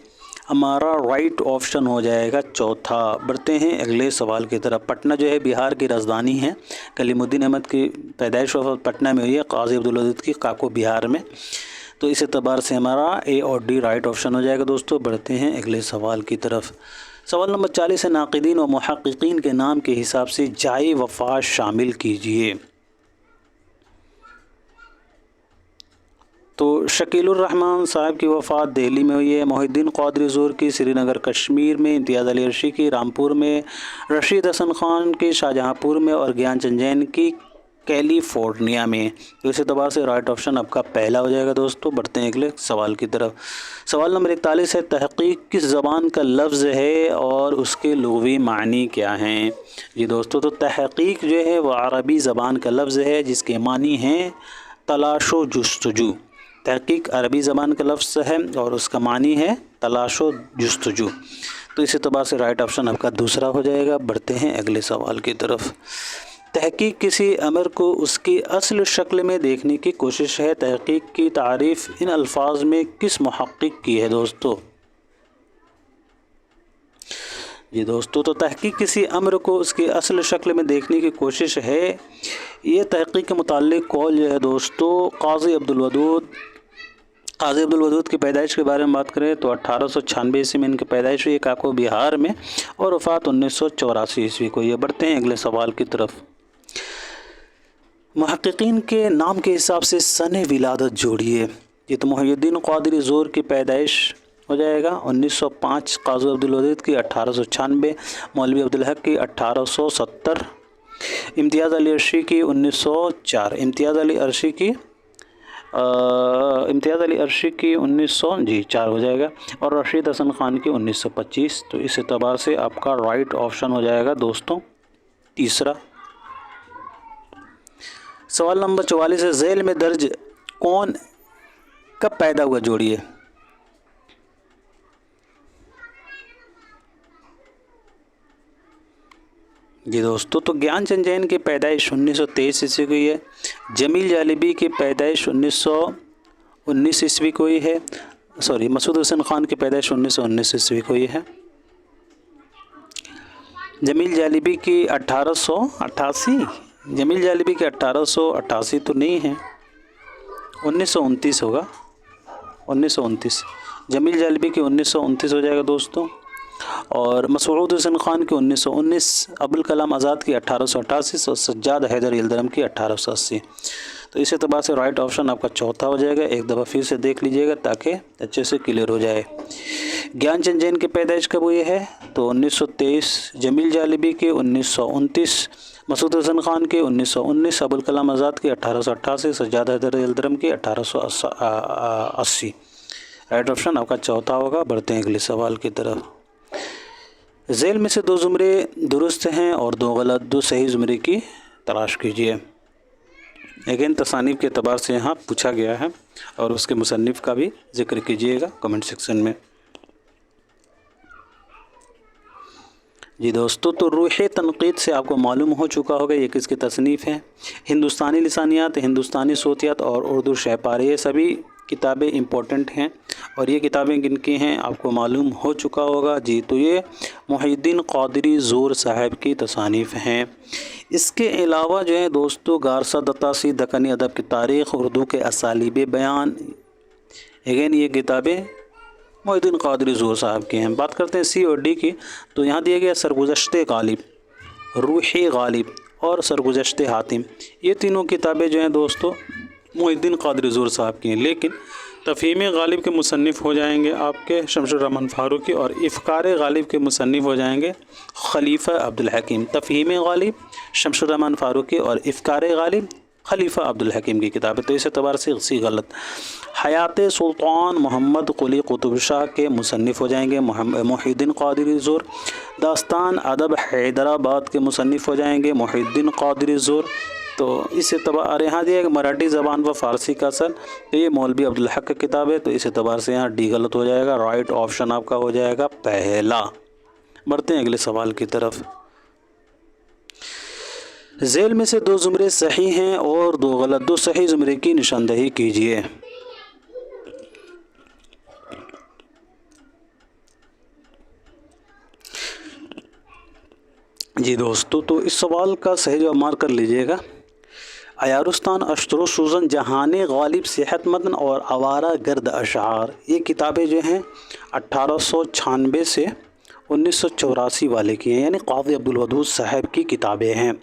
ہمارا رائٹ آپشن ہو جائے گا چوتھا۔ بڑھتے ہیں اگلے سوال کی طرف۔ پٹنہ جو ہے بہار کی راجدھانی ہے۔ کلیم الدین احمد کی پیدائش پٹنہ میں ہوئی ہے، قاضی عبدالودود کی کاکو بہار میں۔ تو اس اعتبار سے ہمارا اے اور ڈی رائٹ آپشن ہو جائے گا دوستو۔ بڑھتے ہیں اگلے سوال کی طرف۔ سوال نمبر 40 ہے، ناقدین و محققین کے نام کے حساب سے جائے وفات شامل کیجیے۔ تو شکیل الرحمن صاحب کی وفات دہلی میں ہوئی ہے۔ محی الدین قادری زور کی سری نگر کشمیر میں، امتیاز علی عرشی کی رامپور میں، رشید حسن خان کی شاہجہاں پور میں، اور گیان چند جین کی کیلیفورنیا میں۔ تو اس اعتبار سے رائٹ آپشن آپ کا پہلا ہو جائے گا دوستو۔ بڑھتے ہیں اگلے سوال کی طرف۔ سوال نمبر 41 ہے، تحقیق کس زبان کا لفظ ہے اور اس کے لغوی معنی کیا ہیں؟ جی دوستو تو تحقیق جو ہے وہ عربی زبان کا لفظ ہے، جس کے معنی ہیں تلاش و جستجو۔ تحقیق عربی زبان کا لفظ ہے اور اس کا معنی ہے تلاش و جستجو۔ تو اس اعتبار سے رائٹ آپشن آپ کا دوسرا ہو جائے گا۔ بڑھتے ہیں اگلے سوال کی طرف۔ تحقیق کسی امر کو اس کی اصل شکل میں دیکھنے کی کوشش ہے۔ تحقیق کی تعریف ان الفاظ میں کس محقق کی ہے دوستو؟ جی دوستو تو تحقیق کسی امر کو اس کی اصل شکل میں دیکھنے کی کوشش ہے، یہ تحقیق کے متعلق قول جو ہے دوستو قاضی عبدالودود کی پیدائش کے بارے میں بات کریں تو 1896 عیسوی میں ان کی پیدائش ہوئی کاکو بہار میں، اور وفات 1984 عیسوی کو۔ یہ بڑھتے ہیں اگلے سوال کی طرف۔ محققین کے نام کے حساب سے سن ولادت جوڑیے۔ یہ تو محی الدین قادری زور کی پیدائش ہو جائے گا 1905، قاضی عبدالودود کی 1896، مولوی عبدالحق کی 1870، امتیاز علی عرشی کی 1904، امتیاز علی عرشی کی 1904 ہو جائے گا، اور رشید حسن خان کی 1925۔ تو اس اعتبار سے آپ کا رائٹ آپشن ہو جائے گا دوستوں تیسرا۔ सवाल नंबर 44 है, ज़ैल में दर्ज कौन कब पैदा हुआ, जोड़िए। जी दोस्तों, तो ज्ञानचंद जैन की पैदाइश 1923 ईस्वी को हुई है। जमील जालिबी की पैदाइश 1919 ईस्वी को हुई है। मसूद हुसैन खान की पैदाइश 1919 ईस्वी को हुई है। जमील जालिबी की 1888, जमील जालिबी की 1888 तो नहीं है, 1929 होगा, 1929। जमील जालिबी की 1929 हो जाएगा दोस्तों। और मसूद हुसैन खान की 1919, अबुल कलाम आज़ाद की 1888 और सज्जाद हैदर यलदरम की 1880। तो इस एतबार से राइट ऑप्शन आपका चौथा हो जाएगा। एक दफ़ा फिर से देख लीजिएगा ताकि अच्छे से क्लियर हो जाए। ज्ञानचंद जैन की पैदाइश कब हुई है, तो 1923। जमील जालिबी के 1929, मसूद हुसैन खान के 1919, अबुल कलाम आज़ाद की 1888, सज्जाद हैदर यलदरम की 1880। राइट ऑप्शन आपका चौथा होगा। बढ़ते हैं अगले सवाल की तरफ। ज़ैल में से 2 ज़ुमरे दुरुस्त हैं और 2 गलत, 2 सही ज़ुमरे की तलाश कीजिए। अगेन तसानीफ़ के अतबार से यहाँ पूछा गया है और उसके मुसन्निफ़ का भी जिक्र कीजिएगा कमेंट सेक्शन में। जी दोस्तों, तो रूह तनक़ीद से आपको मालूम हो चुका होगा ये किसकी तसनीफ़ है। हिंदुस्तानी लिसानियात, हिंदुस्तानी सोतियात और उर्दू शहपारे, ये सभी किताबें इम्पोर्टेंट हैं और ये किताबें किनकी हैं आपको मालूम हो चुका होगा। जी, तो ये मुहिद्दीन क़ादरी ज़ोर साहब की तसानीफ़ हैं। इसके अलावा जो है दोस्तों, गारसा दत्तासी, दक्कनी अदब की तारीख़, उर्दू के असालीब बयान, अगेन ये किताबें मुहिद्दीन क़ादरी ज़ोर साहब की हैं। बात करते हैं सी और डी की, तो यहाँ दिया गया सरगुज़श्ते गालिब, रूह गालिब और सरगुज़श्ते हातिम, ये तीनों किताबें जो हैं दोस्तों मुहिद्दीन क़ादरी ज़ोर साहब की हैं। लेकिन तफ़हीम गालिब के मुसन्निफ़ हो जाएंगे आपके शमशुर रहमान फ़ारूक़ी और इफ़कार गालिब के मुसन्निफ़ हो जाएंगे खलीफ़ा अब्दुल हकीम। तफ़हीम गालिब शमशुर रहमान फ़ारूक़ी और इफ़कार गालिब खलीफ़ा अब्दुल हकीम की किताबें। तो इस एतबार से सी गलत। हयात सुल्तान मोहम्मद कुली कुतुब शाह के मुसन्निफ़ हो जाएंगे मुहिद्दीन क़ादरी ज़ोर। दास्तान अदब हैदराबाद के मुसन्निफ़ हो जाएंगे मुहिद्दीन क़ादरी ज़ोर। तो इस एतबार यहाँ दिया मराठी ज़बान व फ़ारसी का असर, तो ये मौलवी अब्दुल हक की किताब है। तो इस एतबार से यहाँ डी गलत हो जाएगा। राइट ऑप्शन आपका हो जाएगा पहला। बढ़ते हैं अगले सवाल की तरफ। ज़ैल में से 2 ज़ुमरे सही हैं और 2 गलत, 2 सही ज़ुमरे की निशानदही कीजिए। जी दोस्तों, तो इस सवाल का सही जवाब मार्क कर लीजिएगा। अयारुस्तान, अशतरो सूज़न, जहाने गालिब, सेहतमंद और आवारा गर्द अशार, ये किताबें जो हैं 1896 से 1984 वाले की हैं, यानी क़ाज़ी अब्दुल वदूद साहब की किताबें हैं।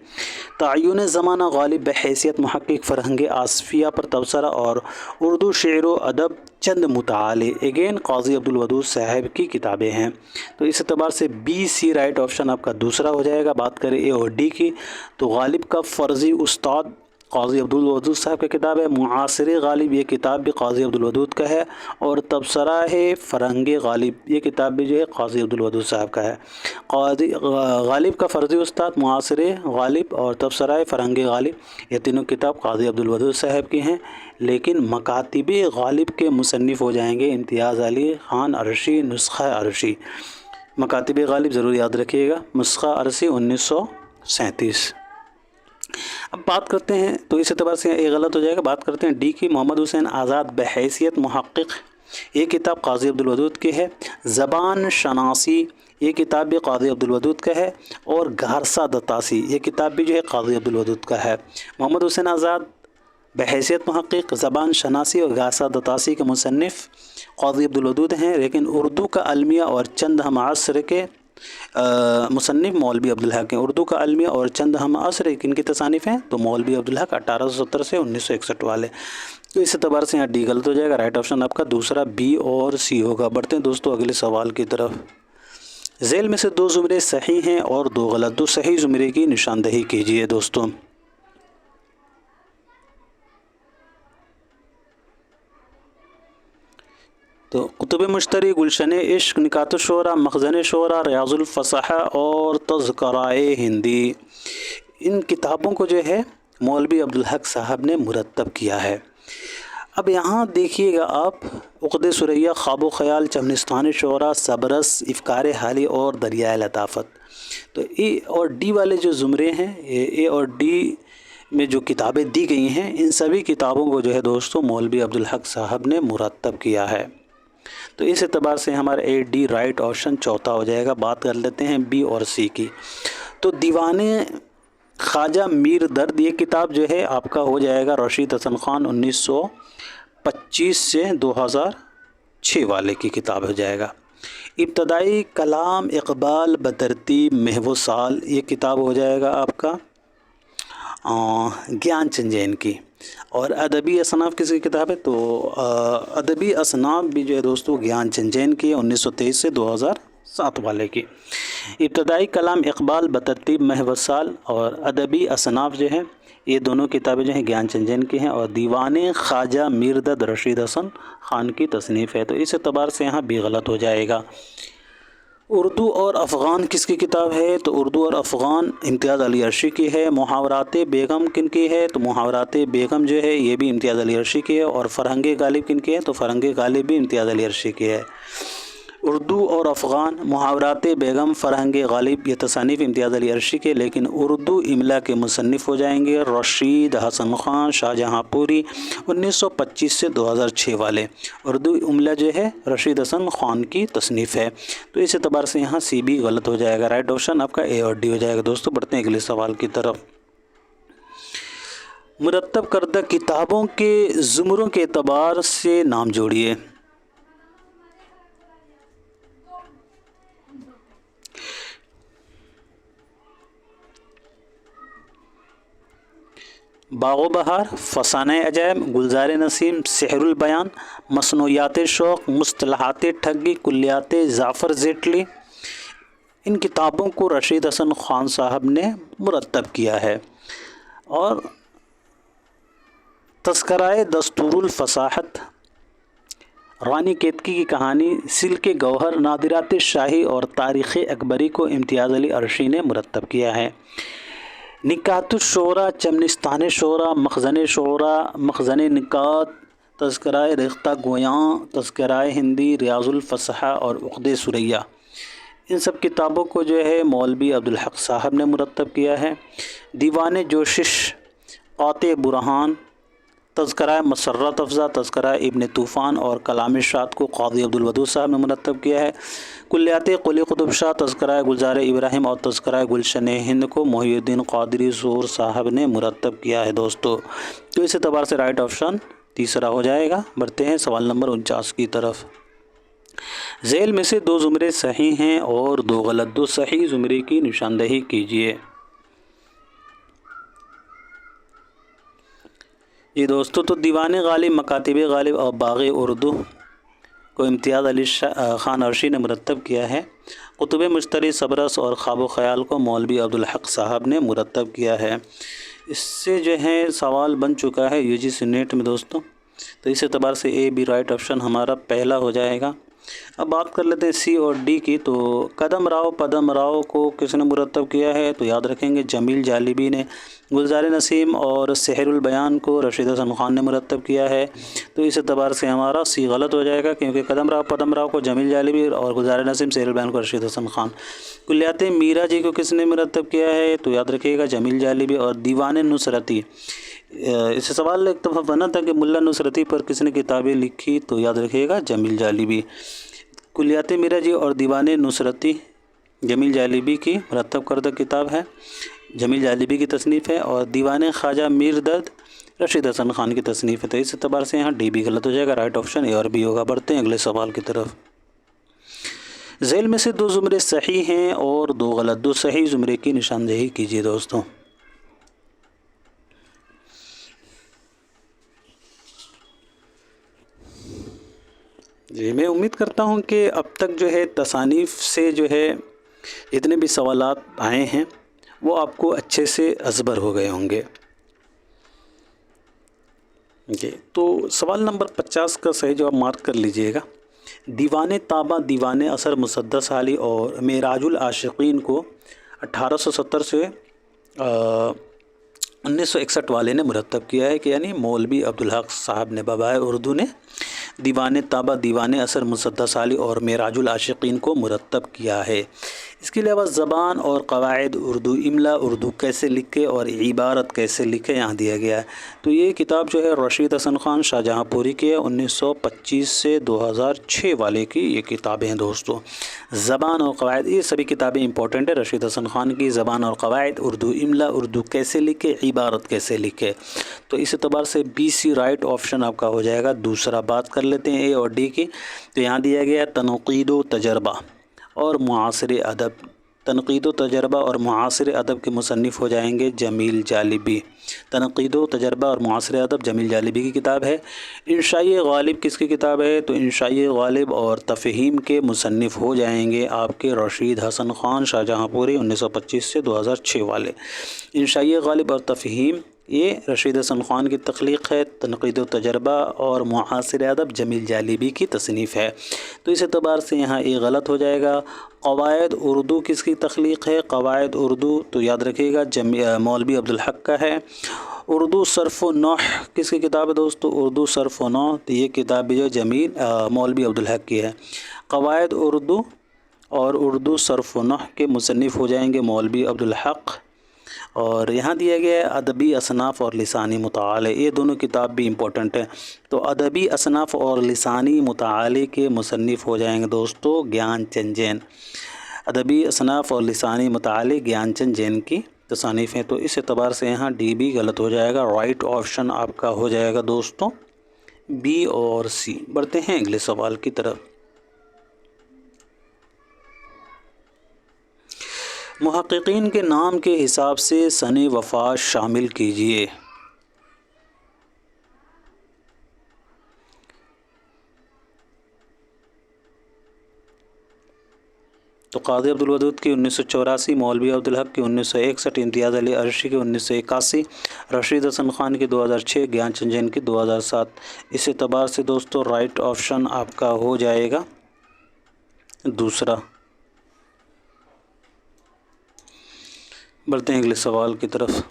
तअय्युन ज़माना गालिब बहैसियत मुहक़्क़िक़ फ़रहंग आसफ़िया पर तबसरा और उर्दू शेर व अदब चंद मुताले, अगेन क़ाज़ी अब्दुल वदूद साहब की किताबें हैं। तो इस एतबार से बी सी राइट ऑप्शन आपका दूसरा हो जाएगा। बात करें ए और डी की, तो गालिब का फ़र्ज़ी उस्ताद क़ाज़ी अब्दुल वदूद साहब की किताब है। मुआसिर गालिब, ये किताब भी क़ाज़ी अब्दुल वदूद का है। और तबसरा है फ़रहंग गालिब, ये किताब भी जो है क़ाज़ी अब्दुल वदूद साहब का है। क़ाज़ी गालिब का फ़र्ज़ी उस्ताद, मुआसिर गालिब और तबसरा है फ़रहंग गालिब, ये तीनों किताब क़ाज़ी अब्दुल वदूद साहब की हैं। लेकिन मकातिब गालिब के मुसन्निफ़ हो जाएंगे इम्तियाज़ अली ख़ान अरशी, नुस्ख़ा अरशी। मकातिब गालिब ज़रूर याद रखिएगा, नुस्ख़ा अरशी 1937। अब बात करते हैं, तो इस एतबार से ये गलत हो जाएगा। बात करते हैं डी की, मोहम्मद हुसैन आज़ाद बहैसियत मुहक़्क़िक़, ये किताब क़ाज़ी अब्दुल वदूद की है। ज़बान शनासी, ये किताब भी क़ाज़ी अब्दुल वदूद का है। और गारसा दत्तासी, ये किताब भी जो है क़ाज़ी अब्दुल वदूद का है। मोहम्मद हुसैन आज़ाद बहैसियत मुहक़्क़िक़, ज़बान शनासी और गारसा दत्तासी के मुसन्निफ़ क़ाज़ी अब्दुल वदूद हैं। लेकिन उर्दू का अलमिया और चंद हम असर के मुसन्निफ़ मौलवी अब्दुल हक हैं। उर्दू का अलमिया और चंद हम असर किनकी तसानीफ़ हैं, तो मौलवी अब्दुल हक 1870 से 1961 वाले। तो इस एतबार से यहाँ डी गलत हो जाएगा। राइट ऑप्शन आपका दूसरा बी और सी होगा। बढ़ते हैं दोस्तों अगले सवाल की तरफ। ज़ैल में से 2 ज़ुमरे सही हैं और 2 गलत, 2 सही ज़ुमरे की निशानदही कीजिए दोस्तों। तो कुतुब मुश्तरी, गुलशन इश्क, निकात शोरा, मखज़न शोरा, रियाज़ुल फ़साहा और तज़किराए हिंदी, इन किताबों को जो है मौलवी अब्दुल हक साहब ने मुरतब किया है। अब यहाँ देखिएगा आप, उक़्दे सुरैया, ख्वाब ख़याल, चमनिस्तान शुरा, सबरस, इफ़कार हाली और दरियाए लताफ़त। तो ए और डी वाले जो ज़ुमरे हैं, ए और डी में जो किताबें दी गई हैं, इन सभी किताबों को जो है दोस्तों मौलवी अब्दुल हक साहब ने मुरतब किया है। तो इस एतबार से हमारा ए डी राइट ऑप्शन चौथा हो जाएगा। बात कर लेते हैं बी और सी की। तो दीवाने ख्वाजा मीर दर्द, ये किताब जो है आपका हो जाएगा रशीद हसन ख़ान 1925 से 2006 वाले की किताब हो जाएगा। इब्तदाई कलाम इकबाल बतरतीब महवो साल, ये किताब हो जाएगा आपका ज्ञान चंद जैन की। और अदबी असनाफ़ किसकी किताब है? तो अदबी असनाफ़ भी जो है दोस्तों ज्ञान चंद जैन की है 1923 से 2007 वाले की। इब्तदाई कलाम इकबाल बतरतीब महव साल और अदबी असनाफ़ जो है ये दोनों किताबें जो हैं ज्ञान चंद जैन की हैं। और दीवाने ख्वाजा मीर दर्द रशीद हसन ख़ान की तसनीफ़ है। तो इस एतबार से यहाँ भी गलत हो जाएगा। उर्दू और अफ़गान किसकी किताब है? तो उर्दू और अफ़गान इम्तियाज़ अली अर्शी की है। मुहावरात बेगम किन की है? तो मुहावरात बेगम जो है ये भी इम्तियाज़ अली अर्शी की है। और फ़रहंग गालिब किन की है? तो फ़रहंग गालिब भी इम्तियाज़ अली अर्शी की है। उर्दू और अफ़गान, मुहावरात बेगम, फ़रहंग गालिब, ये तसानीफ़ इम्तियाज़ अली अर्शी के, लेकिन उर्दू इमला के मुसन्निफ़ हो जाएंगे रशीद हसन ख़ान शाहजहाँपुरी 1925 से 2006 वाले। उर्दू इमला जो है रशीद हसन ख़ान की तसनीफ़ है। तो इस एतबार से यहाँ सी भी गलत हो जाएगा। राइट ऑप्शन आपका ए और डी हो जाएगा। दोस्तों बढ़ते हैं अगले सवाल की तरफ। मुरतब करदा किताबों के ज़ुमरों के एतबार से नाम जोड़िए। बाग़ो बहार, फ़साने अजैब, गुलज़ार नसीम, सेहरुल बयान, मसनूयात शौक़, मुस्तलहात ठगी, कुल्लियात ज़ाफ़र ज़ेटली। इन किताबों को रशीद हसन ख़ान साहब ने मुरतब किया है। और तज़किराए दस्तूरुल फ़साहत, रानी केतकी की कहानी, सिल्क गौहर, नादिरात शाही और तारीख़ अकबरी को इम्तियाज़ अली अर्शी ने मुरतब किया है। निकातुश शोरा, चमनिस्तान शोरा, मखज़न शोरा, मखज़न निकात, तज़किराए रिख्ता गोयां, तज़किराए हिंदी, रियाज़ुल फ़सहा और उक़्दे सुरैया। इन सब किताबों को जो है मौलवी अब्दुल हक साहब ने मुरतब किया है। दीवान जोशिश, क़ाते बुरहान, तज़किराए मसर्रत अफ़ज़ा, तज़किराए इब्न तूफ़ान और कलाम शाद को क़ाज़ी अब्दुल वदूद साहब ने मुरतब किया है। कुल्लियात कुली कुतुब शाह, तज़किराए गुलज़ार इब्राहिम और तज़किराए गुलशन हिंद को मोहिउद्दीन क़ादरी ज़ोर साहब ने मुरतब किया है। दोस्तों तो इस एतबार से राइट ऑप्शन तीसरा हो जाएगा। बढ़ते हैं सवाल नंबर 49 की तरफ। झेल में से दो ज़ुमरे सही हैं और दो गलत। दो सही ज़ुमरे की निशानदही कीजिए। जी दोस्तों, तो दीवान गालिब, मकातिब गालिब और बाग़ उर्दू को इम्तियाज़ अली ख़ान अर्शी ने मुरतब किया है। कुतुब मुश्तरी, सबरस और ख्वाब ख़याल को मौलवी अब्दुल हक साहब ने मुरतब किया है। इससे जो है सवाल बन चुका है यूजीसी नेट में दोस्तों। तो इस एतबार से ए बी राइट ऑप्शन हमारा पहला हो जाएगा। अब बात कर लेते हैं सी और डी की। तो कदम राव पदम राव को किसने मुरतब किया है? तो याद रखेंगे जमील जालिबी ने। गुलज़ार नसीम और सेहरुल बयान को रशीद हसन ख़ान ने मुरतब किया है। तो इस एतबार से हमारा सी गलत हो जाएगा, क्योंकि कदम राव पदम राव को जमील जालिबी और गुलज़ार नसीम सेहरुल बयान को रशीद हसन ख़ान। कुल्लियात मीरा जी को किसने मुरतब किया है? तो याद रखिएगा जमील जालिबी। और दीवान नुसरती, इससे सवाल एक दफ़ा बना था कि मुल्ला नुसरती पर किसने किताबें लिखी? तो याद रखिएगा जमील जालिबी। कुल्लियात मीरा जी और दीवान नुसरती जमील जालिबी की मुरतब करदा किताब है, जमील जालिबी की तसनीफ़ है। और दीवान ख्वाजा मीर दर्द रशीद हसन ख़ान की तसनीफ़ है। तो इस एतबार से यहाँ डी भी गलत हो जाएगा। राइट ऑप्शन ए और बी होगा। बढ़ते हैं अगले सवाल की तरफ। झेल में से दो ज़ुमरे सही हैं और दो गलत। दो सही ज़ुमरे की निशानदेही कीजिए दोस्तों। जी, मैं उम्मीद करता हूँ कि अब तक जो है तसानीफ़ से जो है जितने भी सवालात आए हैं वो आपको अच्छे से अज़बर हो गए होंगे। जी, तो सवाल नंबर 50 का सही जवाब मार्क कर लीजिएगा। दीवान ताबा, दीवान असर मुसद्दस आली और मेराजुल आशिकीन को 1870 से 1961 वाले ने मुरतब किया है कि यानी मौलवी अब्दुल हक साहब ने बबाए उर्दू ने दीवान ताबा, दीवान असर, मुसद्दस अली और मेराजुल आशिकीन को मुरतब किया है। इसके अलावा ज़बान और क़वाइद उर्दू, इमला उर्दू कैसे लिखे और इबारत कैसे लिखे यहाँ दिया गया है। तो ये किताब जो है रशीद हसन ख़ान शाहजहाँपुरी की है, 1925 से 2006 वाले की ये किताबें हैं दोस्तों। ज़बान और क़वाइद, ये सभी किताबें इंपॉर्टेंट है रशीद हसन ख़ान की। ज़बान और क़वाइद उर्दू, इमला उर्दू कैसे लिखे, इबारत कैसे लिखे। तो इस एतबार से BC राइट ऑप्शन आपका हो जाएगा। दूसरा बात कर लेते हैं A और D की। तो यहाँ दिया गया है तनक़ीद व तजर्बा और मुआसिर अदब। तनक़ीद व तजर्बा और मुआसिर अदब के मुसन्निफ़ हो जाएंगे जमील जालिबी। तनक़ीद व तजर्बा और मुआसिर अदब जमील जालिबी की किताब है। इंशाई गालिब किसकी किताब है? तो इंशाई गालिब और तफ़हीम के मुसन्निफ़ हो जाएंगे आपके रशीद हसन ख़ान शाहजहाँपुरी 1925 से 2006 वाले। इंशाई गालिब और तफ़हीम ये रशीद हसन ख़ान की तख्लीक़ है। तनक़ीद व तजर्बा और मुआसिर अदब जमील जालिबी की तसनीफ़ है। तो इस एतबार से यहाँ ये गलत हो जाएगा। क़वाइद उर्दू किसकी तख्लीक़ है? क़वाइद उर्दू तो याद रखिएगा मौलवी अब्दुल हक का है। उर्दू सर्फ़ व नहव किसकी किताब है दोस्तों? उर्दू सर्फ़ व नहव, तो ये किताब भी जो जमील मौलवी अब्दुल हक की है। क़वाइद उर्दू और उर्दू सर्फ़ व नहव के मुसन्निफ़ हो जाएंगे मौलवी अब्दुल हक। और यहाँ दिया गया है अदबी असनाफ़ और लिसानी मुताले, ये दोनों किताब भी इम्पोर्टेंट है। तो अदबी असनाफ़ और लिसानी मुताले के मुसन्निफ़ हो जाएंगे दोस्तों ज्ञानचंद जैन। अदबी असनाफ़ और लिसानी मुताले ज्ञानचंद जैन की तसानीफ़ हैं। तो इस एतबार से यहाँ D भी गलत हो जाएगा। राइट ऑप्शन आपका हो जाएगा दोस्तों B और C। बढ़ते हैं अगले सवाल की तरफ। मुहक्किकीन के नाम के हिसाब से सने वफ़ात शामिल कीजिए। तो क़ाज़ी अब्दुल वदूद की 1984, मौलवी अब्दुल हक की 1961, इम्तियाज़ अली अर्शी की 1981, रशीद हसन ख़ान की 2006, ज्ञानचंद जैन की 2007। इस एतबार से दोस्तों राइट ऑप्शन आपका हो जाएगा दूसरा। बढ़ते हैं अगले सवाल की तरफ।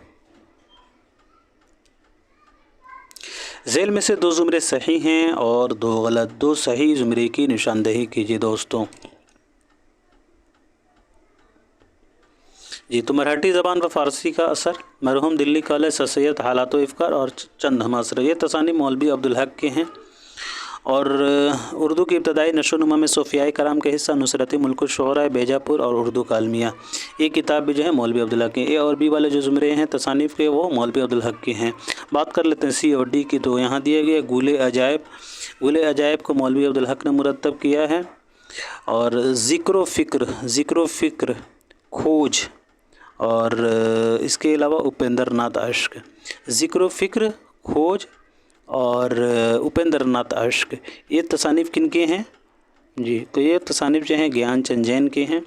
झेल में से 2 ज़ुमरे सही हैं और 2 गलत। 2 सही ज़ुमरे की निशानदेही कीजिए दोस्तों। जी, तो मराठी ज़बान पर फ़ारसी का असर, मरहूम दिल्ली कॉलेज सर सैयद हालात व इफ़्कार और चंद हमासर, ये तसानी मौलवी अब्दुल हक के हैं। और उर्दू की इब्तदाई नशोनुमा में सोफ़ियाए कराम के हिस्सा नुसरती मुल्कुल शुअरा बेजापुर और उर्दू कालमिया, ये किताब भी जो है मौलवी अब्दुल हक की। ए और बी वाले जो ज़ुमरे हैं तसानीफ़ के वो मौलवी अब्दुल हक के हैं। बात कर लेते हैं सी और डी की। तो यहाँ दिया गया गुले अजायब। गुले अजायब को मौलवी अब्दुल हक ने मुरतब किया है। और ज़िक्र फ़िक्र, खोज, और इसके अलावा उपेंद्र नाथ अश्क। ज़िक्र फ़िक्र, खोज और उपेंद्र नाथ अश्क, ये तसानीफ़ किन के हैं जी? तो ये तसानीफ़ जो हैं ज्ञानचंद जैन के हैं,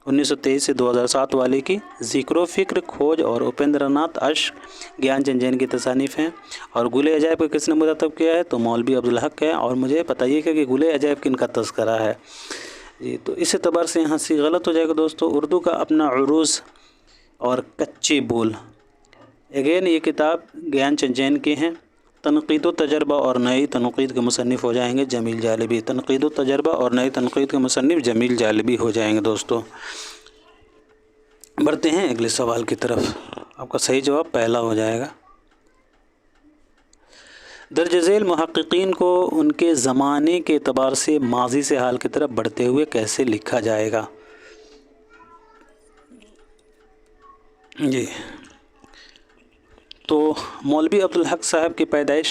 1923 से 2007 वाले की। ज़िक्र फ़िक्र, खोज और उपेंद्र नाथ अश्क ज्ञानचंद जैन की तसानीफ़ हैं। और गुले अजायब को किसने मुरतब किया है? तो मौलवी अब्दुल हक है। और मुझे बताइएगा कि गुले अजायब किन का तज़किरा है जी? तो इस एतबार से यहाँ से गलत हो जाएगा दोस्तों। उर्दू का अपना उरूज़ और कच्चे बोल, अगेन ये किताब ज्ञानचंद जैन के हैं। तनक़ीद व तजर्बा और नई तनक़ीद के मुसन्निफ़ हो जाएंगे जमील जालिबी। तनक़ीद व तजर्बा और नई तनक़ीद के मुसन्निफ़ जमील जालिबी हो जाएंगे दोस्तों। बढ़ते हैं अगले सवाल की तरफ। आपका सही जवाब पहला हो जाएगा। दर्ज झेल मुहक्किकीन को उनके ज़माने के एतबार से माज़ी से हाल की तरफ बढ़ते हुए कैसे लिखा जाएगा जी? तो मौलवी अब्दुल हक साहब की पैदाइश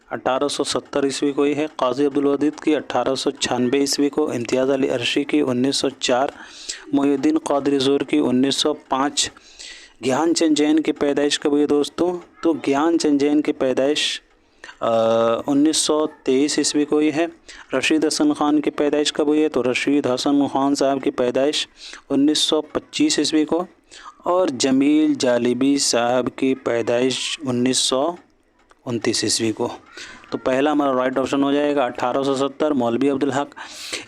1870 ईस्वी को ही है। क़ाज़ी अब्दुल वदूद की 1896 ईस्वी को। इम्तियाज़ अली अर्शी की 1904, मोहिउद्दीन क़ादरी ज़ोर की 1905। ज्ञानचंद जैन की पैदाइश कब हुई दोस्तों? तो ज्ञानचंद जैन की पैदाइश 1923 ईस्वी को ही है। रशीद हसन ख़ान की पैदाइश कब हुई है? तो रशीद हसन ख़ान साहब की पैदाइश 1925 ईस्वी को। और जमील जालिबी साहब की पैदाइश 1929 ईस्वी को। तो पहला हमारा राइट ऑप्शन हो जाएगा 1870 मौलवी अब्दुल हक।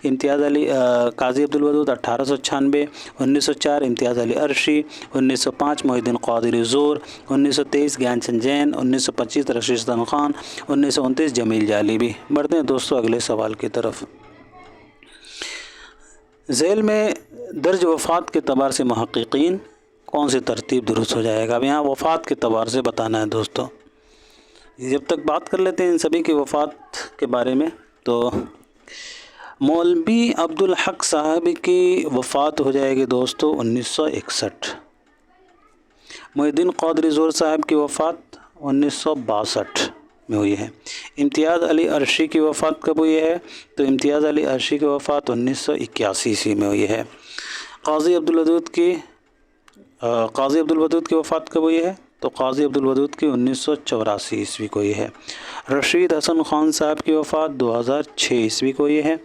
इम्तियाज़ अली काजी अब्दुल वदूद 1896। 1904 इम्तियाज़ अली अरशी। 1905 मोहिउद्दीन क़ादरी ज़ोर। 1923 ज्ञानचंद जैन। 1925 रशीद हसन ख़ान। 1929 जमील जालिबी। बढ़ते हैं दोस्तों अगले सवाल की तरफ। झेल में दर्ज वफ़ात के तबार से मुहक़्क़ीन कौन सी तरतीब दुरुस्त हो जाएगा। अब यहाँ वफ़ात के तबार से बताना है दोस्तों। जब तक बात कर लेते हैं इन सभी की वफ़ात के बारे में, तो मौलवी अब्दुल हक साहब की वफ़ात हो जाएगी दोस्तों 1961। मोहिउद्दीन क़ादरी ज़ोर साहब की वफ़ात 1962 में हुई है। इम्तियाज़ अली अरशी की वफ़ात कब हुई है, तो इम्तियाज़ अली अरशी की वफ़ात 1981 ईस्वी में हुई है। काज़ी अब्दुल वदूद की वफ़ात कब हुई है, तो काज़ी अब्दुल वदूद की 1984 ईस्वी को हुई है। रशीद हसन ख़ान साहब की वफ़ात 2006 ईस्वी को हुई है।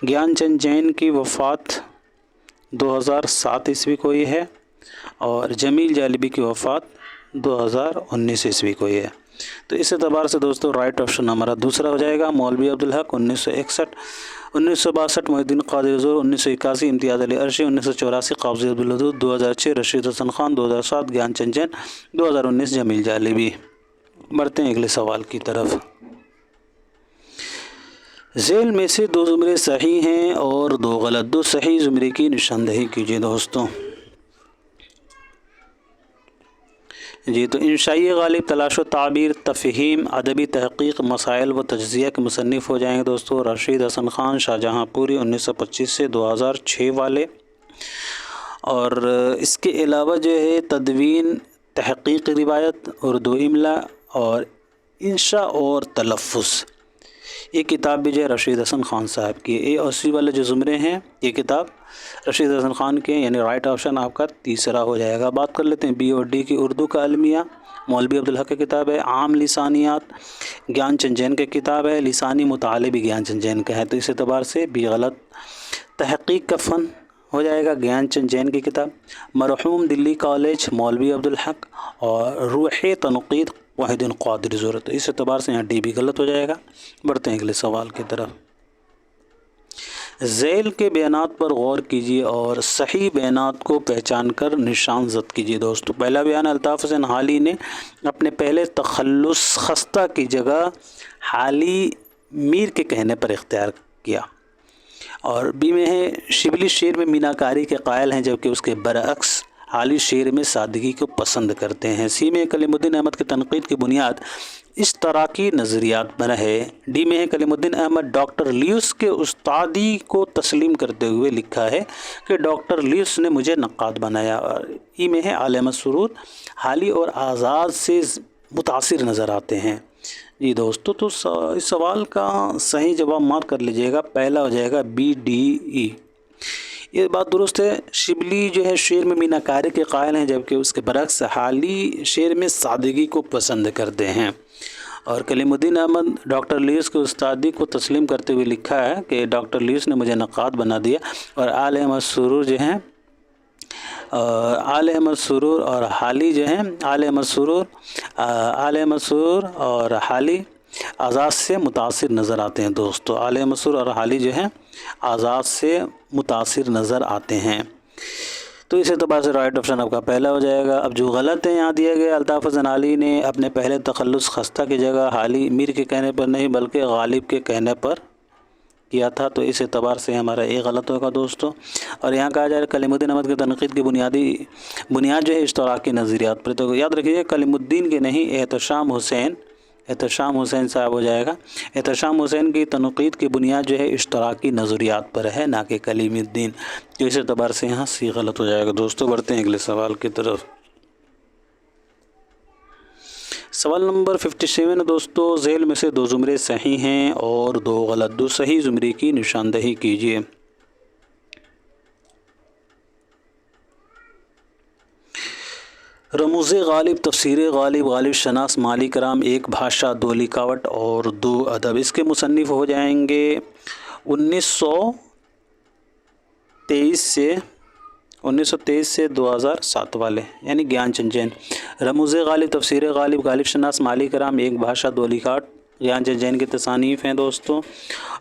ज्ञानचंद जैन की वफ़ात 2007 ईस्वी को हुई है। और जमील जालिबी की वफ़ात 2019 ईस्वी को हुई है। तो इस एतबार से दोस्तों राइट ऑप्शन हमारा दूसरा हो जाएगा, मौलवी अब्दुल हक 1961। 1962 मोहिउद्दीन क़ादरी ज़ोर। 1981 इम्तियाज़ अली अरशी। 1984 काज़ी अब्दुल वदूद। 2006 रशीद हसन ख़ान। 2007 ज्ञानचंद जैन। 2019 जमील जालिबी। बढ़ते हैं अगले सवाल की तरफ। झेल में से दो ज़ुमरे सही हैं और दो गलत। दो सही ज़ुमरे की निशानदही कीजिए दोस्तों। जी, तो इंशाई गालिब तलाश व ताबीर, तफ़हीम, अदबी तहक़ीक़, मसाइल व तज्ज़िया के मुसन्निफ़ हो जाएंगे दोस्तों रशीद हसन ख़ान शाहजहाँपुरी 1925 से 2006 वाले। और इसके अलावा जो है तदवीन, तहक़ीक़ रिवायत, उर्दू इमला और इंशा और तलफ़्फ़ुज़, ये किताब भी जो है रशीद हसन ख़ान साहब की। ए और सी वाले जो ज़ुमरे हैं ये किताब रशीद हसन ख़ान के, यानी राइट ऑप्शन आपका तीसरा हो जाएगा। बात कर लेते हैं बी और डी की। उर्दू का अलमिया मौलवी अब्दुल हक की किताब है। आम लिसानियात ज्ञानचंद जैन की किताब है। लिसानी मुताले भी ज्ञानचंद जैन का है, तो इस एतबार से बी गलत। तहक़ीक़ का फ़न हो जाएगा ज्ञानचंद जैन की किताब। मरहूम दिल्ली कॉलेज मौलवी अब्दुल हक। और रूह तनक़ीद मोहिउद्दीन क़ादरी ज़ोर। तो इस एतबार से यहाँ डी भी गलत हो जाएगा। बढ़ते हैं अगले सवाल की तरफ। झेल के बयानात पर गौर कीजिए और सही बयानात को पहचान कर निशान ज़द कीजिए दोस्तों। पहला बयान अल्ताफ़ हुसैन हाली ने अपने पहले तखल्लुस खस्ता की जगह हाली मीर के कहने पर इख्तियार किया। और बी में है शिबली शेर में मीनाकारी के कायल हैं जबकि उसके बरअक्स हाली शेर में सादगी को पसंद करते हैं। सी में कलीमुद्दीन अहमद की तनक़ीद की बुनियाद इस तरह की नज़रियात पर है। डी में है कलीमुद्दीन अहमद डॉक्टर ल्यूस के उस्तादी को तस्लीम करते हुए लिखा है कि डॉक्टर ल्यूस ने मुझे नक्काद बनाया। और ई में है आले अहमद सुरूर हाली और आज़ाद से मुतासिर नज़र आते हैं। जी दोस्तों, तो इस सवाल का सही जवाब मार्क कर लीजिएगा। पहला हो जाएगा बी डी ई। ये बात दुरुस्त है। शिबली जो है शेर में मीनाकारी के कायल हैं जबकि उसके बरक्स हाली शेर में सादगी को पसंद करते हैं। और कलीमुद्दीन अहमद डॉक्टर ल्यूस के उस्तादी को तस्लीम करते हुए लिखा है कि डॉक्टर ल्यूस ने मुझे नक्काद बना दिया। और आले अहमद सुरूर जो हैं, आले अहमद सुरूर और हाली जो हैं, आले अहमद सुरूर और हाली आज़ाद से मुतासिर नज़र आते हैं दोस्तों। आले अहमद सुरूर और हाली जो हैं आज़ाद से मुतासिर नज़र आते हैं। तो इस एतबार से राइट ऑप्शन आपका पहला हो जाएगा। अब जो गलत है यहाँ दिया गया, अल्ताफ़ हुसैन हाली ने अपने पहले तखल्लुस खस्ता की जगह हाली मीर के कहने पर नहीं बल्कि गालिब के कहने पर किया था, तो इस एतबार से हमारा ए गलत होगा दोस्तों। और यहाँ कहा जा रहा है कलीमुद्दीन अहमद की तनक़ीद की बुनियाद जो है इश्तराकी नज़रियात पर, तो याद रखिए कलीमुद्दीन के नहीं एहतशाम हुसैन साहब हो जाएगा। एहतशाम हुसैन की तनक़ीद की बुनियाद जो है इश्तराकी नज़रियात पर है, ना कि कलीमुद्दीन। तो इस एतबार से यहाँ सी गलत हो जाएगा दोस्तों। बढ़ते हैं अगले सवाल की तरफ। सवाल नंबर 57 दोस्तों। झेल में से दो ज़ुमरे सही हैं और दो गलत। दो सही ज़ुमरे की निशानदही कीजिए। रमूज़ गालिब, तफसीर गालिब, गालिब शनास, माली कराम, एक भाषा, दो लिखावट और दो अदब। इसके मुसन्निफ़ हो जाएंगे 1923 से 2007 वाले, यानी ज्ञानचंद जैन। रमूज़ गालिब, तफसीर गालिब, गालिब शनास, माली कराम, एक भाषा, दो लिखावट ज्ञान चंद जैन की तसानीफ़ हैं दोस्तों।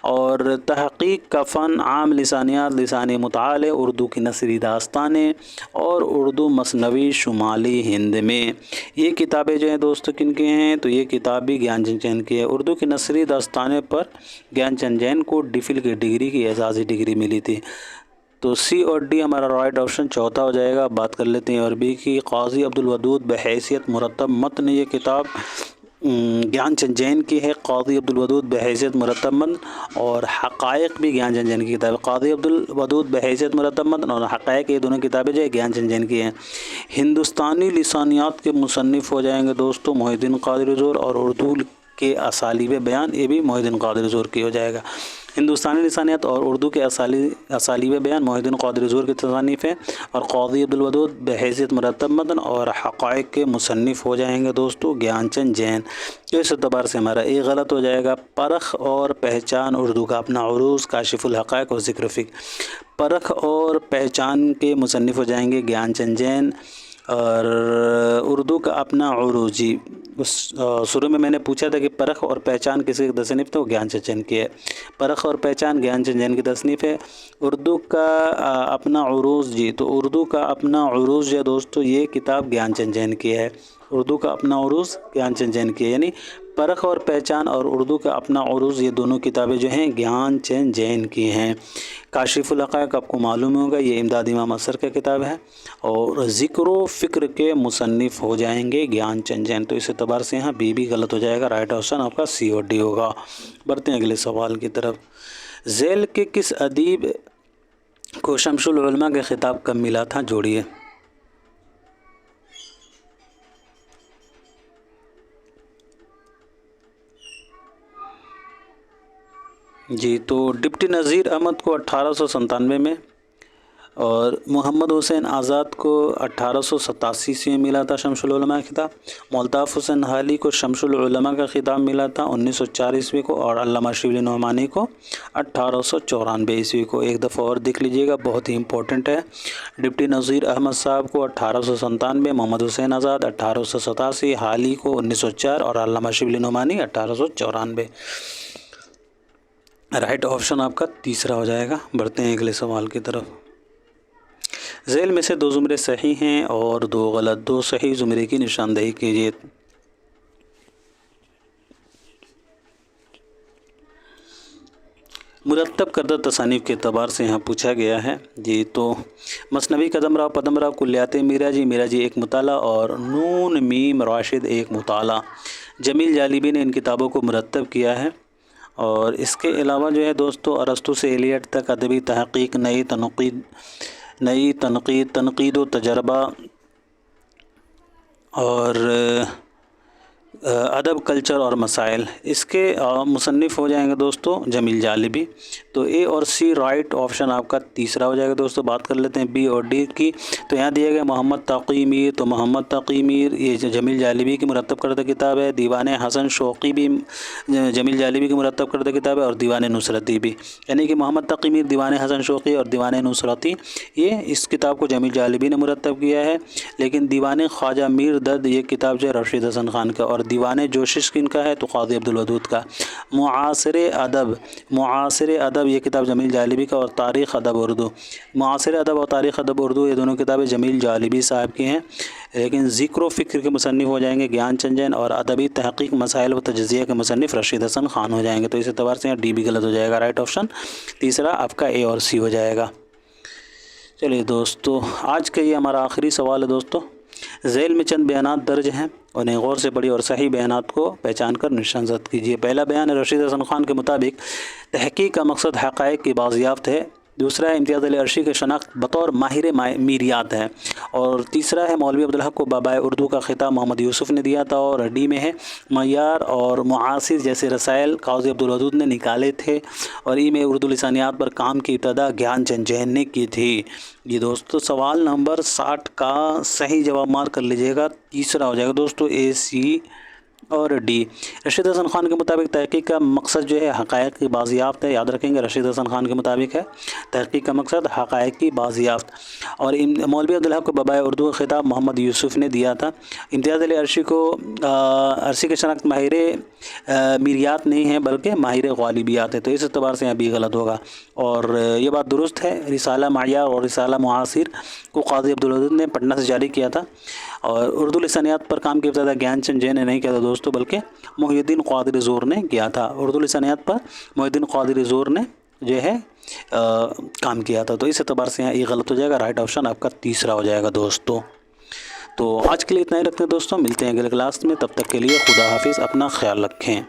और तहक़ीक़ का फ़न, आम लिसानियात, लिसानी मुताले, उर्दू की नसरी दास्तानें और उर्दू मसनवी शुमाली हिंद में। ये किताबें जो हैं दोस्तों किन की हैं, तो ये किताब भी ज्ञान चंद जैन की है। उर्दू की नसरी दास्तानें पर ज्ञान चंद जैन को डिफ़िल की डिग्री की एजाज़ी डिग्री मिली थी। तो सी और डी हमारा राइट ऑप्शन चौथा हो जाएगा। बात कर लेते हैं अरबी की। क़ाज़ी अब्दुल वदूद बहैसियत मुरतब मतन, ये किताब ज्ञान चंद जैन की है। क़ाज़ी अब्दुल वदूद बहैसियत मुरतब मतन और हक़ाइक़ भी ज्ञान चंद जैन की किताब है। क़ाज़ी अब्दुल वदूद बहैसियत मुरतब मतन और हक़ाइक़, ये दोनों किताबें जो है ज्ञान चंद जैन की हैं। हिंदुस्तानी लिसानियात के मुसन्निफ़ हो जाएंगे दोस्तों मोहिउद्दीन क़ादरी ज़ोर, और उर्दू के असालीब बयान, ये भी मोहिउद्दीन क़ादरी ज़ोर की हो जाएगा। हिंदुस्तानी लिसानियत और उर्दू के असालीब बयान मोहिउद्दीन क़ादरी ज़ोर की तसानीफ़ है। और क़ाज़ी अब्दुल वदूद बहैसियत मुरतब मतन और हक़ाइक़ के मुसन्निफ़ हो जाएंगे दोस्तों ज्ञान चंद जैन। तो इस एतबार से हमारा एक गलत हो जाएगा। परख और पहचान, उर्दू का अपना उरूज़, काशिफ़ुल हक़ाइक़ और ज़िक्र फ़िक्र। परख और पहचान के मुसन्निफ़ हो जाएंगे ज्ञान चंद जैन। और उर्दू का अपना उरूज़, जी उस शुरू में मैंने पूछा था कि परख और पहचान किसी की तसनीफ़, तो ज्ञान चंद जैन की है। परख और पहचान ज्ञान चंद जैन की तसनीफ़ है। उर्दू का अपना उरूज़, जी तो उर्दू का अपना उरूज़ है दोस्तों, ये किताब ज्ञान चंद जैन की है। उर्दू का अपना उरूज़ ज्ञान चंद जैन की है, यानी परख और पहचान और उर्दू का अपना उरूज़, ये दोनों किताबें जो हैं ज्ञान चंद जैन की हैं। काशिफ़ुल हक़ाइक़ आपको मालूम होगा, ये इमदाद इमाम असर का किताब है। और ज़िक्र फ़िक्र के मुसन्निफ़ हो जाएंगे ज्ञान चंद जैन। तो इस एतबार से यहाँ बी भी गलत हो जाएगा। राइट ऑप्शन आपका सी और डी होगा। बढ़ते हैं अगले सवाल की तरफ। ज़ैल के किस अदीब को शम्सुल उलमा का खिताब कब मिला था, जोड़िए। जी तो डिप्टी नज़ीर अहमद को 1897 में, और मोहम्मद हुसैन आज़ाद को 1887 ईस्वी में मिला था शम्सुल उलमा का खिताब। मुल्ताफ़ हुसैन हाली को शम्सुल उलमा का खिताब मिला था 1904 ईस्वी को, और अल्लामा शिबली नोमानी को 1894 ईस्वी को। एक दफ़ा और देख लीजिएगा, बहुत ही इंपॉर्टेंट है। डिप्टी नज़ीर अहमद साहब को 1897, मोहम्मद हुसैन आज़ाद 1887, हाली को 1904 और अल्लामा शिबली नोमानी 1894। राइट ऑप्शन आपका तीसरा हो जाएगा। बढ़ते हैं अगले सवाल की तरफ। ज़ैल में से दो ज़ुमरे सही हैं और दो गलत। दो सही ज़ुमरे की निशानदेही कीजिए। मुरतब करदा तसानीफ़ के अतबार से यहाँ पूछा गया है। जी तो मसनवी कदमराव पदमराव कुल्लियात मीराजी एक मुताला और नून मीम राशिद एक मुताला। जमील जालिबी ने इन किताबों को मुरतब किया है। और इसके अलावा जो है दोस्तों, अरस्तु से एलियट तक अदबी तहक़ीक़, नई तनक़ीद, तनक़ीद व तजर्बा और अदब, कल्चर और मसाइल, इसके मुसन्निफ़ हो जाएंगे दोस्तों जमील जालिबी। तो ए और सी राइट ऑप्शन आपका तीसरा हो जाएगा दोस्तों। बात कर लेते हैं बी और डी की। तो यहाँ दिया गया मोहम्मद तक़ी मीर, तो मोहम्मद तक़ी मीर ये जमील जालिबी की मुरतब करदा किताब है। दीवान हसन शौक़ी भी जमील जालिबी की मुरतब करदा किताब है, और दीवान नुसरती भी, यानी कि मोहम्मद तक़ी मीर, दीवान हसन शौक़ी और दीवान नुसरती, ये इस किताब को जमील जालिबी ने मुरतब किया है। लेकिन दीवान ख्वाजा मीर दर्द, ये किताब जो है रशीद हसन ख़ान का, और दीवान जोशिश किनका है, तो क़ाज़ी अब्दुल वदूद का। मुआसिर अदब ये किताब जमील जालिबी का, और तारीख़ अदब उर्दू, मुआसिर अदब और तारीख़ अदब उर्दू, ये दोनों किताबें जमील जालिबी साहब की हैं। लेकिन ज़िक्र फ़िक्र के मुसन्निफ़ हो जाएंगे ज्ञान चंद जैन, और अदबी तहक़ीक़, मसाइल व तजज़िया के मुसन्निफ़ रशीद हसन ख़ान हो जाएंगे। तो इस एतबार से यहाँ डी भी गलत हो जाएगा। राइट ऑप्शन तीसरा आपका ए और सी हो जाएगा। चलिए दोस्तों, आज का ये हमारा आखिरी सवाल है दोस्तों। ज़ैल में चंद बयानात दर्ज हैं, उन्हें गौर से पढ़िए और सही बयानात को पहचान कर निशानज़द कीजिए। पहला बयान है रशीद हसन ख़ान के मुताबिक तहक़ीक़ का मकसद हक़ाइक़ की बाज़ियाफ़त है। दूसरा है इम्तियाज़ अली अर्शी की शनाख्त बतौर माहिर मीरियात है। और तीसरा है मौलवी अब्दुल हक को बाबाए उर्दू का ख़िताब मोहम्मद यूसुफ़ ने दिया था। और डी में है मयार और मुआसिर जैसे रसायल क़ाज़ी अब्दुल वदूद ने निकाले थे। और ई में उर्दू लिसानियात पर काम की इब्तदा ज्ञान चंद जैन ने की थी। ये दोस्तों सवाल नंबर 60 का सही जवाब मार्क कर लीजिएगा, तीसरा हो जाएगा दोस्तों, ए सी اور डी رشید حسن خان کے مطابق تحقیق کا مقصد جو ہے حقائق کی بازیافت ہے. یاد رکھیں گے رشید حسن خان کے مطابق ہے تحقیق کا مقصد حقائق کی بازیافت. اور مولوی عبدالحق کو بابائے اردو کا خطاب محمد یوسف نے دیا تھا. امتیاز علی عرشی کو عرشی کی شناخت ماہر میریات نہیں ہے بلکہ ماہر غالبیات ہے. تو اس اعتبار سے یہاں بھی غلط ہوگا. اور یہ بات درست ہے. رسالہ معیار اور رسالہ معاصر کو قاضی عبدالودود نے پٹنہ سے جاری کیا تھا. اور اردو لسانیات پر کام کی ابتدا گیان چند جے نے نہیں کیا تھا دوستوں بلکہ محی الدین قادری زور نے کیا تھا. اردو لسانیات پر محی الدین قادری زور نے جو ہے کام کیا تھا. تو اس اعتبار سے یہاں یہ غلط ہو جائے گا. رائٹ آپشن آپ کا تیسرا ہو جائے گا دوستوں. تو آج کے لیے اتنا ہی رکھتے ہیں دوستوں. ملتے ہیں اگلے کلاس میں. تب تک کے لیے خدا حافظ. اپنا خیال رکھیں.